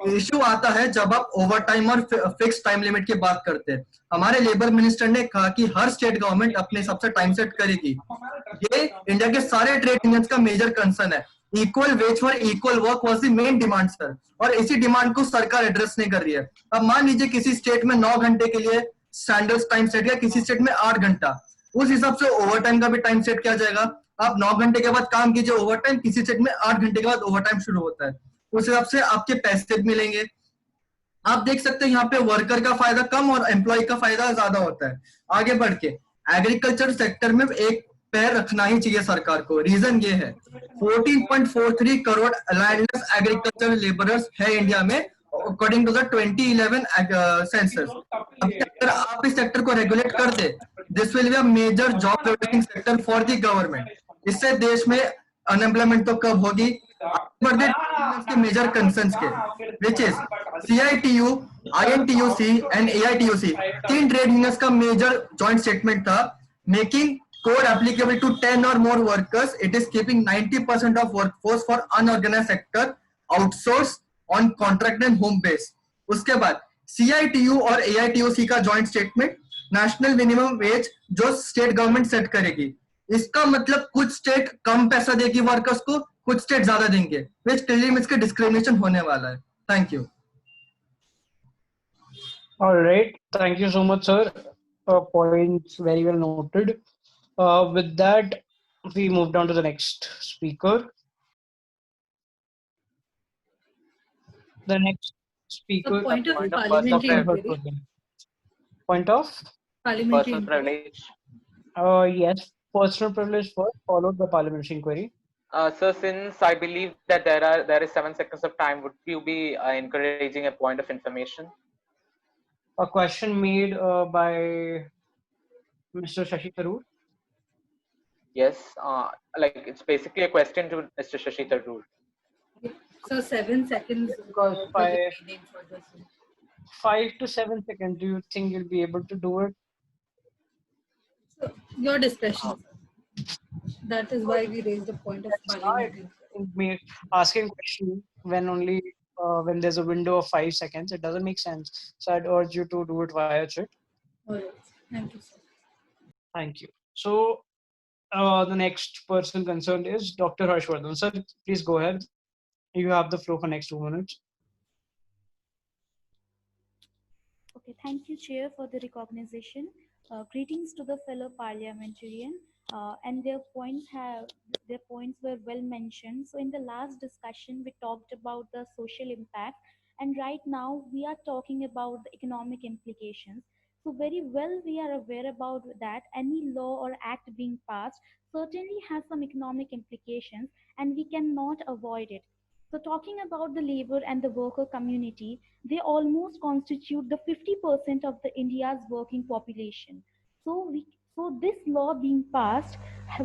इश्यू आता है जब आप ओवर टाइम और फिक्स टाइम लिमिट की बात करते हैं. हमारे लेबर मिनिस्टर ने कहा कि हर स्टेट गवर्नमेंट अपने हिसाब से टाइम सेट करेगी. ये इंडिया के सारे ट्रेड यूनियंस का मेजर कंसर्न है. Equal ways for equal work was the main demand, sir, और इसी डिमांड को सरकार एड्रेस नहीं कर रही है. अब मान लीजिए किसी स्टेट में 9 घंटे के लिए स्टैंडर्ड टाइम सेट किया, किसी स्टेट में 8 घंटा, उस हिसाब से ओवर टाइम का भी टाइम सेट किया जाएगा. आप 9 घंटे के बाद काम कीजिए ओवर टाइम, किसी स्टेट में 8 घंटे के बाद ओवर टाइम शुरू होता है. उस हिसाब से आपके पैसे मिलेंगे. आप देख सकते हैं यहाँ पे वर्कर का फायदा कम और एम्प्लॉय का फायदा ज्यादा होता है. आगे बढ़ के एग्रीकल्चर सेक्टर में एक पैर रखना ही चाहिए सरकार को। रीजन ये है 14.43 करोड़ लैंडलेस एग्रीकल्चरल लेबरर्स है इंडिया में अकॉर्डिंग टू द 2011 सेंसस। अगर आप इस सेक्टर को रेगुलेट कर दे, this will be a major job creating sector for the government. इससे देश में अनएम्प्लॉयमेंट तो कब होगी? के मेजर कंसर्न्स के which is CITU, INTUC and AITUC, 3 trade unions का मेजर जॉइंट स्टेटमेंट था, making code applicable to 10 or more workers. It is keeping 90% of workforce for unorganized sector outsourced on contract and home base. उसके बाद CITU और AITUC का joint statement, national minimum wage जो state government set करेगी। इसका मतलब कुछ state कम पैसा देगी वर्कर्स को, कुछ स्टेट ज्यादा देंगे, which clearly means कि डिस्क्रिमिनेशन होने वाला है। Thank you. All right, thank you so much, sir. Points very well noted. With that, we move down to the next speaker. The next speaker. Point of parliamentary inquiry. Point of Parliamentary Personal privilege. Yes, personal privilege first, followed by parliamentary inquiry. So since I believe that there is 7 seconds of time, would you be encouraging a point of information? A question made by Mr. Shashi Tharoor. Yes, like it's basically a question to Mr. Shashi Tharoor. So 7 seconds. Because 5 to 7 seconds. Do you think you'll be able to do it? So, your discretion. That is why we raised the point of parliamentary. Asking question when only when there's a window of 5 seconds, it doesn't make sense. So I'd urge you to do it via chat. All right. Thank you, sir. Thank you. So the next person concerned is Dr. Harshvardhan. Sir, please go ahead. You have the floor for next 2 minutes. Okay, thank you, Chair, for the recognition. Greetings to the fellow parliamentarian, and their points were well mentioned. So in the last discussion, we talked about the social impact, and right now we are talking about the economic implications. So very well we are aware about that any law or act being passed certainly has some economic implications, and we cannot avoid it. So talking about the labor and the worker community, they almost constitute the 50% of the India's working population. So this law being passed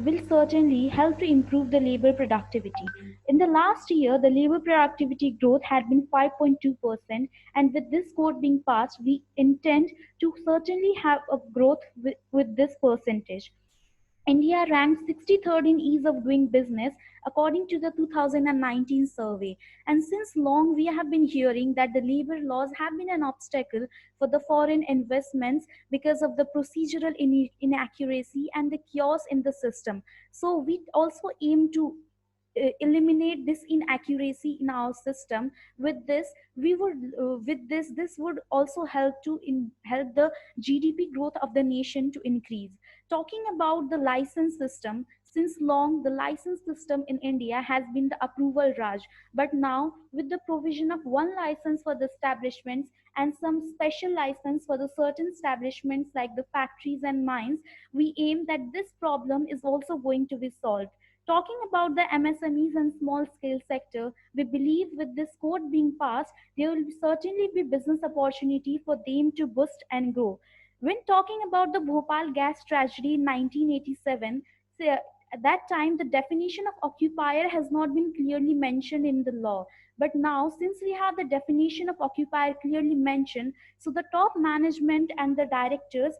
will certainly help to improve the labor productivity. In the last year, the labor productivity growth had been 5.2%, and with this code being passed, we intend to certainly have a growth with this percentage. India ranked 63rd in ease of doing business according to the 2019 survey. And since long we have been hearing that the labor laws have been an obstacle for the foreign investments because of the procedural inaccuracy and the chaos in the system. So we also aim to eliminate this inaccuracy in our system. With this, this would also help help the GDP growth of the nation to increase. Talking about the license system, since long the license system in India has been the approval Raj, but now with the provision of one license for the establishments and some special license for the certain establishments like the factories and mines, we aim that this problem is also going to be solved. Talking about the MSMEs and small scale sector, we believe with this code being passed, there will certainly be business opportunity for them to boost and grow. When talking about the Bhopal gas tragedy in 1987, at that time the definition of occupier has not been clearly mentioned in the law. But now, since we have the definition of occupier clearly mentioned, so the top management and the directors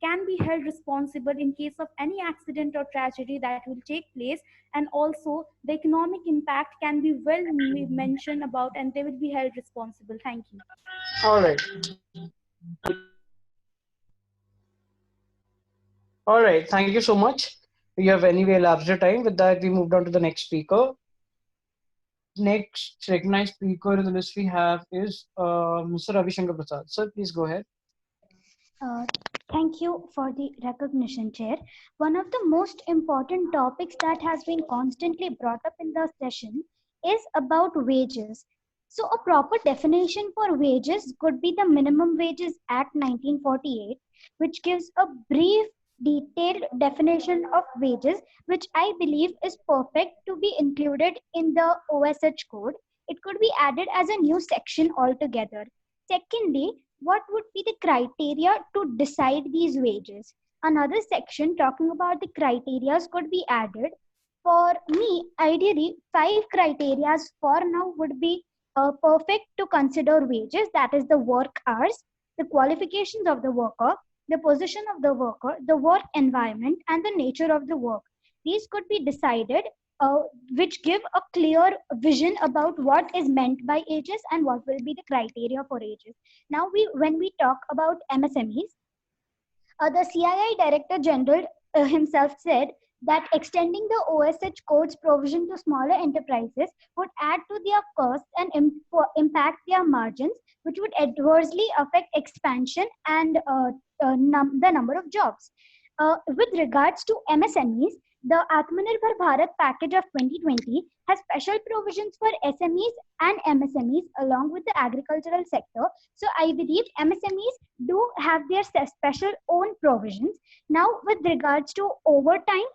can be held responsible in case of any accident or tragedy that will take place, and also the economic impact can be well mentioned about, and they will be held responsible. Thank you. All right. All right, thank you so much. We have anyway elapsed your time. With that, we moved on to the next speaker. Next recognized speaker in the list we have is Mr. Ravi Shankar Prasad. Sir, please go ahead. Thank you for the recognition, Chair. One of the most important topics that has been constantly brought up in the session is about wages. So a proper definition for wages could be the Minimum Wages Act 1948, which gives a brief detailed definition of wages, which I believe is perfect to be included in the OSH code. It could be added as a new section altogether. Secondly, what would be the criteria to decide these wages? Another section talking about the criteria could be added. For me, ideally, 5 criteria for now would be perfect to consider wages, that is the work hours, the qualifications of the worker, the position of the worker, the work environment, and the nature of the work. These could be decided, which give a clear vision about what is meant by ages and what will be the criteria for ages. Now, when we talk about MSMEs, the CII Director General himself said that extending the OSH code's provision to smaller enterprises would add to their costs and impact their margins, which would adversely affect expansion and the number of jobs. With regards to MSMEs, the Atmanirbhar Bharat package of 2020 has special provisions for SMEs and MSMEs along with the agricultural sector. So I believe MSMEs do have their special own provisions. Now, with regards to overtime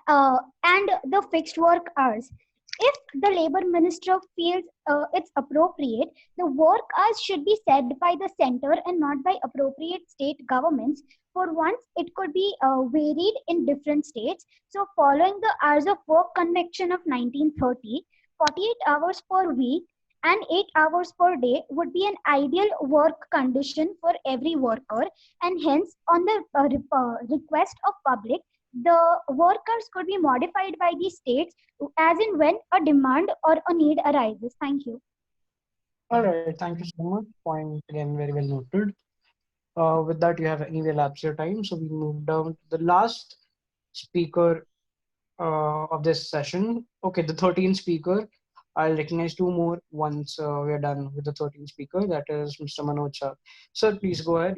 and the fixed work hours, if the labor minister feels it's appropriate, the work hours should be set by the center and not by appropriate state governments. For once, it could be varied in different states. So following the hours of work convention of 1930, 48 hours per week and 8 hours per day would be an ideal work condition for every worker, and hence on the request of public, the workers could be modified by the states as in when a demand or a need arises. Thank you. All right, thank you so much. Point again, very well noted. With that, you have anyway lapsed your time, so we move down to the last speaker of this session. Okay, the 13th speaker. I'll recognize 2 more once we are done with the 13th speaker. That is Mr. Manoj Shah. Sir, please go ahead.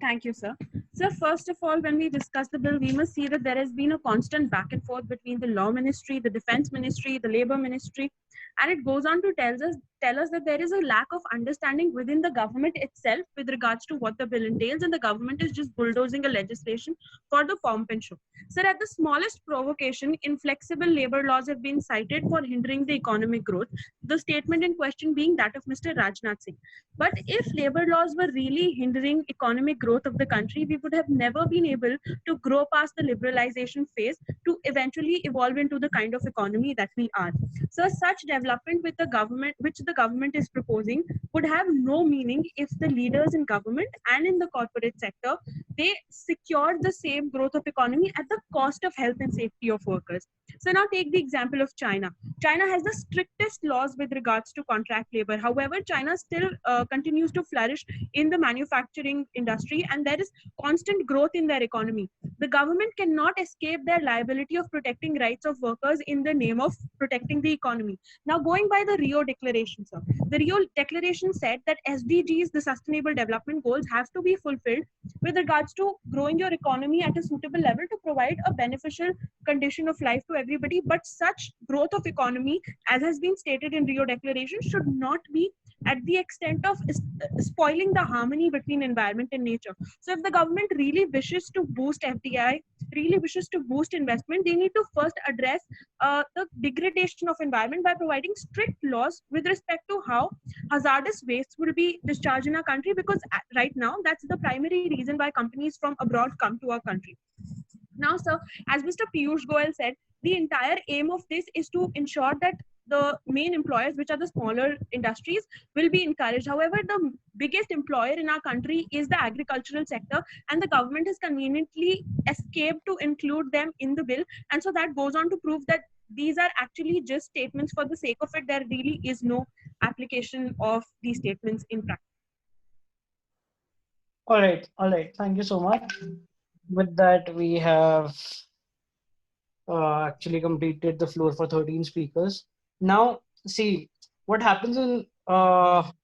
Thank you, sir. So first of all, when we discuss the bill, we must see that there has been a constant back and forth between the Law Ministry, the Defense Ministry, the Labor Ministry, and it goes on to tell us that there is a lack of understanding within the government itself with regards to what the bill entails, and the government is just bulldozing a legislation for the form and show. Sir, at the smallest provocation, inflexible labor laws have been cited for hindering the economic growth, the statement in question being that of Mr. Rajnath Singh. But if labor laws were really hindering economic growth of the country, we would have never been able to grow past the liberalization phase to eventually evolve into the kind of economy that we are. So such development with the government, which the government is proposing, would have no meaning if the leaders in government and in the corporate sector, they secured the same growth of economy at the cost of health and safety of workers. So now take the example of China. China has the strictest laws with regards to contract labor. However, China still continues to flourish in the manufacturing industry, and there is constant growth in their economy. The government cannot escape their liability of protecting rights of workers in the name of protecting the economy. Now, going by the Rio Declaration, sir, the Rio Declaration said that SDGs, the Sustainable Development Goals, have to be fulfilled with regards to growing your economy at a suitable level to provide a beneficial condition of life to everybody. But such growth of economy, as has been stated in Rio Declaration, should not be at the extent of spoiling the harmony between environment and nature. So if the government really wishes to boost FDI, really wishes to boost investment, they need to first address the degradation of environment by providing strict laws with respect to how hazardous waste will be discharged in our country, because right now that's the primary reason why companies from abroad come to our country. Now, sir, as Mr. Piyush Goyal said, the entire aim of this is to ensure that the main employers, which are the smaller industries, will be encouraged. However, the biggest employer in our country is the agricultural sector, and the government has conveniently escaped to include them in the bill. And so that goes on to prove that these are actually just statements for the sake of it. There really is no application of these statements in practice. All right. Thank you so much. With that, we have actually completed the floor for 13 speakers. Now, see, what happens in Lok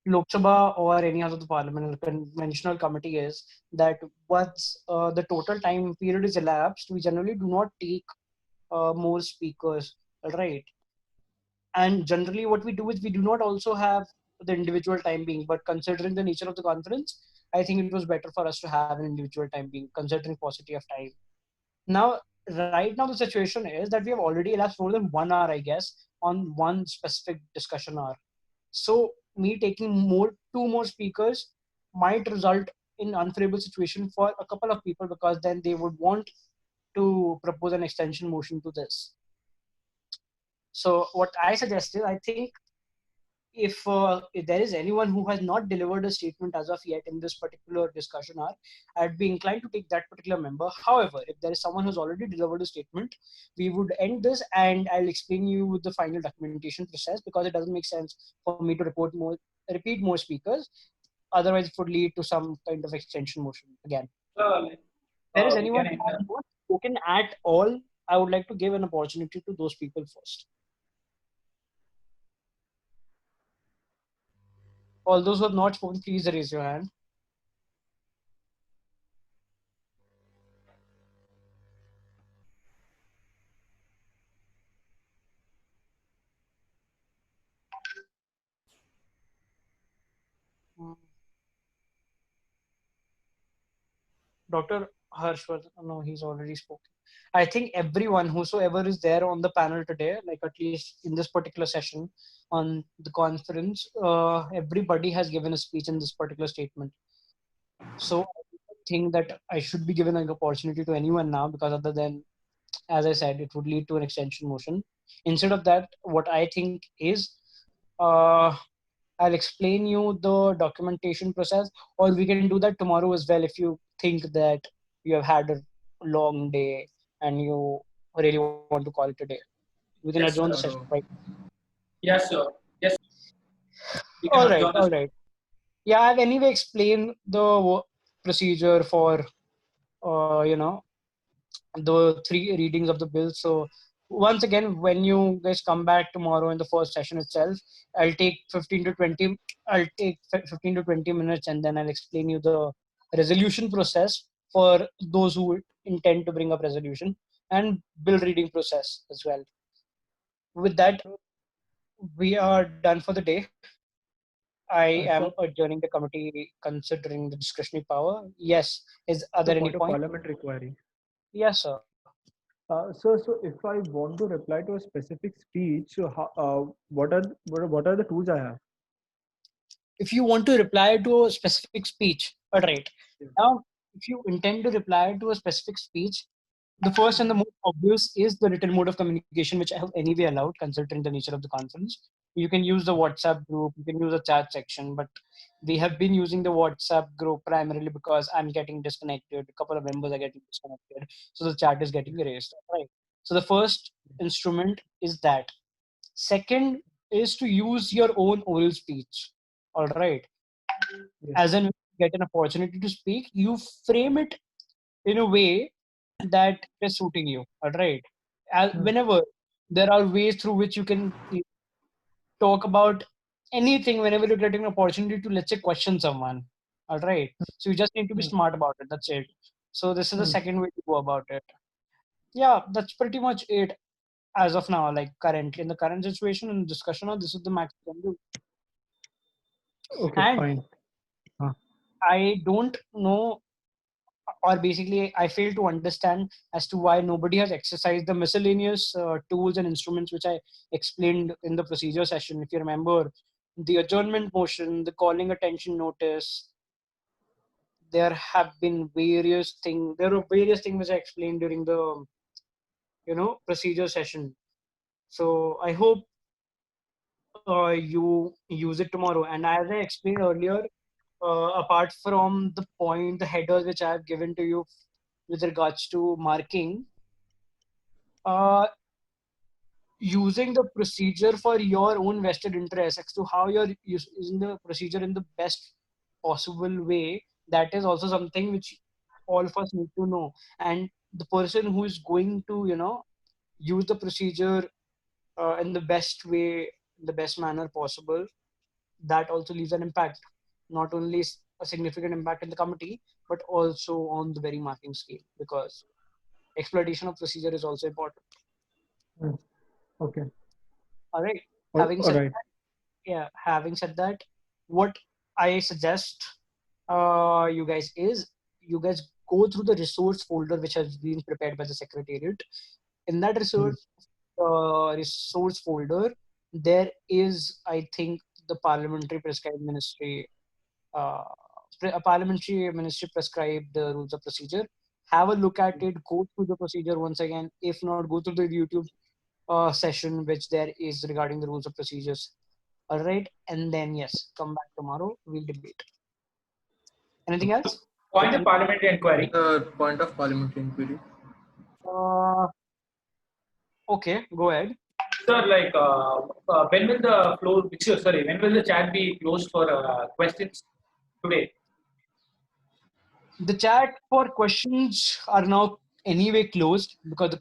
Sabha or any other parliament conventional committee is that once the total time period is elapsed, we generally do not take more speakers, right? And generally what we do is we do not also have the individual time being, but considering the nature of the conference, I think it was better for us to have an individual time being considering paucity of time. Now, right now, the situation is that we have already elapsed more than 1 hour, I guess, on one specific discussion hour. So, me taking two more speakers might result in unfavorable situation for a couple of people because then they would want to propose an extension motion to this. So, what I suggested, I think if there is anyone who has not delivered a statement as of yet in this particular discussion hour, I'd be inclined to take that particular member. However, if there is someone who's already delivered a statement, we would end this and I'll explain you the final documentation process because it doesn't make sense for me to repeat more speakers. Otherwise, it would lead to some kind of extension motion again. If there is anyone who has not spoken at all, I would like to give an opportunity to those people first. All those who have not spoken, please raise your hand. Dr. Harshvardhan, no, he's already spoken. I think everyone, whosoever is there on the panel today, like at least in this particular session on the conference, everybody has given a speech in this particular statement. So I think that I should be given an opportunity to anyone now because other than, as I said, it would lead to an extension motion. Instead of that, what I think is, I'll explain you the documentation process, or we can do that tomorrow as well if you think that you have had a long day and you really want to call it a day. We can adjourn the session, right? Yes, sir. Yes. All right. Yeah, I've anyway explained the procedure for, the 3 readings of the bill. So once again, when you guys come back tomorrow in the first session itself, I'll take 15 to 20 minutes and then I'll explain you the resolution process for those who intend to bring up resolution and bill reading process as well. With that, we are done for the day. I am adjourning the committee considering the discretionary power. Yes. Are there any points? Parliamentary query. Yes, sir. So if I want to reply to a specific speech, what are the tools I have? If you want to reply to a specific speech, all right. Now, if you intend to reply to a specific speech, the first and the most obvious is the written mode of communication, which I have anyway allowed, considering the nature of the conference. You can use the WhatsApp group, you can use the chat section, but we have been using the WhatsApp group primarily because I'm getting disconnected. A couple of members are getting disconnected, so the chat is getting erased. Right. So the first instrument is that. Second is to use your own oral speech. All right. Yes. As in, get an opportunity to speak, you frame it in a way that is suiting you. All right. Whenever there are ways through which you can talk about anything, whenever you're getting an opportunity to, let's say, question someone. All right. So you just need to be smart about it. That's it. So this is the second way to go about it. Yeah, that's pretty much it as of now. Like currently in the current situation and discussion, this is the max you can do. Okay, fine. I don't know, or basically I fail to understand as to why nobody has exercised the miscellaneous tools and instruments which I explained in the procedure session. If you remember, the adjournment motion, the calling attention notice, there have been various things. There are various things which I explained during the, procedure session. So I hope you use it tomorrow. And as I explained earlier, apart from the headers which I have given to you with regards to marking, using the procedure for your own vested interest as to how you're using the procedure in the best possible way, that is also something which all of us need to know. And the person who is going to, use the procedure in the best way, the best manner possible, that also leaves an impact, not only a significant impact in the committee, but also on the very marking scale, because exploitation of procedure is also important. Okay. All right. Having said that, what I suggest, you guys go through the resource folder which has been prepared by the Secretariat. In that resource folder, there is, I think, the parliamentary prescribed ministry. A parliamentary ministry prescribed the rules of procedure. Have a look at it. Go through the procedure once again. If not, go through the YouTube session which there is regarding the rules of procedures. All right, and then yes, come back tomorrow. We'll debate. Anything else? Point of parliamentary inquiry. Point of parliamentary inquiry. Okay, go ahead. Sir, like when will the floor? Sorry, when will the chat be closed for questions today? The chat for questions are now anyway closed because the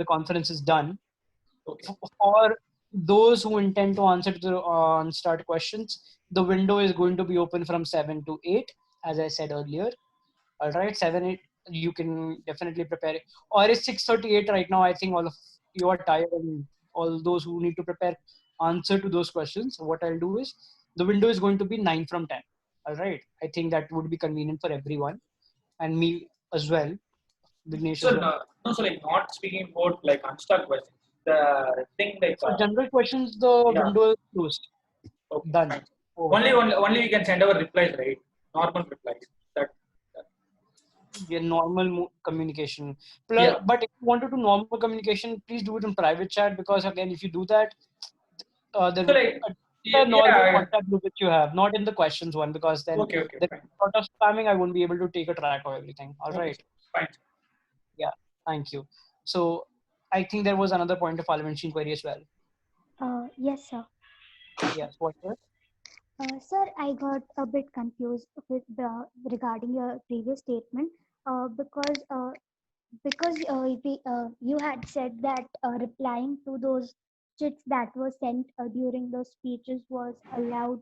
conference is done. Okay. For those who intend to answer to the start questions, the window is going to be open from 7 to 8, as I said earlier. All right, 7, 8, you can definitely prepare it. Or it's 6:38 right now. I think all of you are tired, and all those who need to prepare answer to those questions. What I'll do is the window is going to be 9 from 10. All right, I think that would be convenient for everyone and me as well. Vignesh So as well. no, so like not speaking about like unstuck questions. The thing like For general questions, the window is closed. Okay. Done. Only we can send our replies, right? Normal replies. That. Yeah, normal communication. Plus, but if you want to do normal communication, please do it in private chat, because again, if you do that, there will be a normal contact group which you have, not in the questions one, because then there's a lot of spamming. I won't be able to take a track of everything. All right. Fine. Yeah. Thank you. So I think there was another point of parliamentary inquiry as well. Yes, sir. Yes. What? Sir, I got a bit confused with regarding your previous statement because you had said that replying to those chits that were sent during those speeches was allowed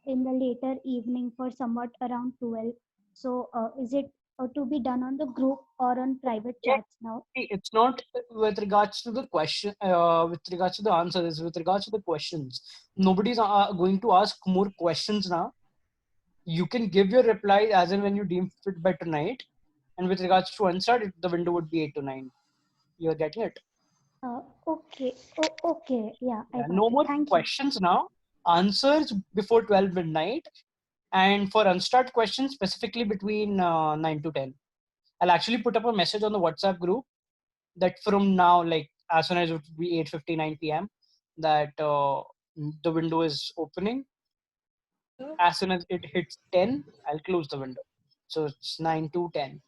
in the later evening for somewhat around 12. So is it to be done on the group or on private chats now? It's not with regards to the question, with regards to the answers, with regards to the questions. Nobody's going to ask more questions now. You can give your reply as and when you deem fit by tonight. And with regards to unstart, the window would be 8 to 9. You're getting it? Okay. Okay. Yeah. No more questions now. Answers before 12 midnight. And for unstart questions, specifically between 9 to 10. I'll actually put up a message on the WhatsApp group that from now, like as soon as it would be 8:59 p.m., that the window is opening. As soon as it hits 10, I'll close the window. So it's 9 to 10.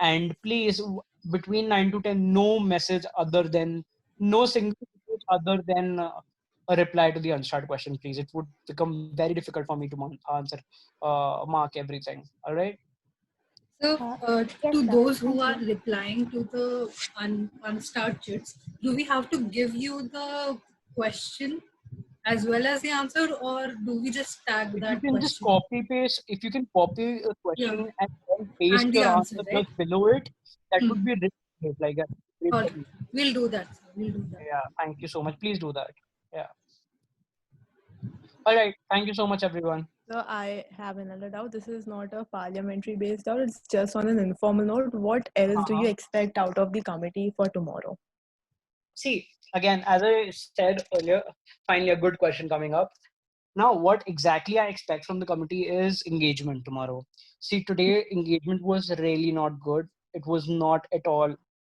And please, between 9 to 10, no message other than, no single message other than a reply to the unstart question, please. It would become very difficult for me to answer, mark everything. All right? So, to those who are replying to the unstart chits, do we have to give you the question as well as the answer, or do we just tag that You can question? just copy paste. If you can copy a question and then paste And the your answer, answer right? just below it, that would be really like a All right. We'll do that. Sir. We'll do that. Yeah, thank you so much. Please do that. Yeah. All right. Thank you so much, everyone. So I have another doubt. This is not a parliamentary based doubt. It's just on an informal note. What else do you expect out of the committee for tomorrow? See, again, as I said earlier, finally a good question coming up. Now, what exactly I expect from the committee is engagement tomorrow. See, today engagement was really not good. It was not at all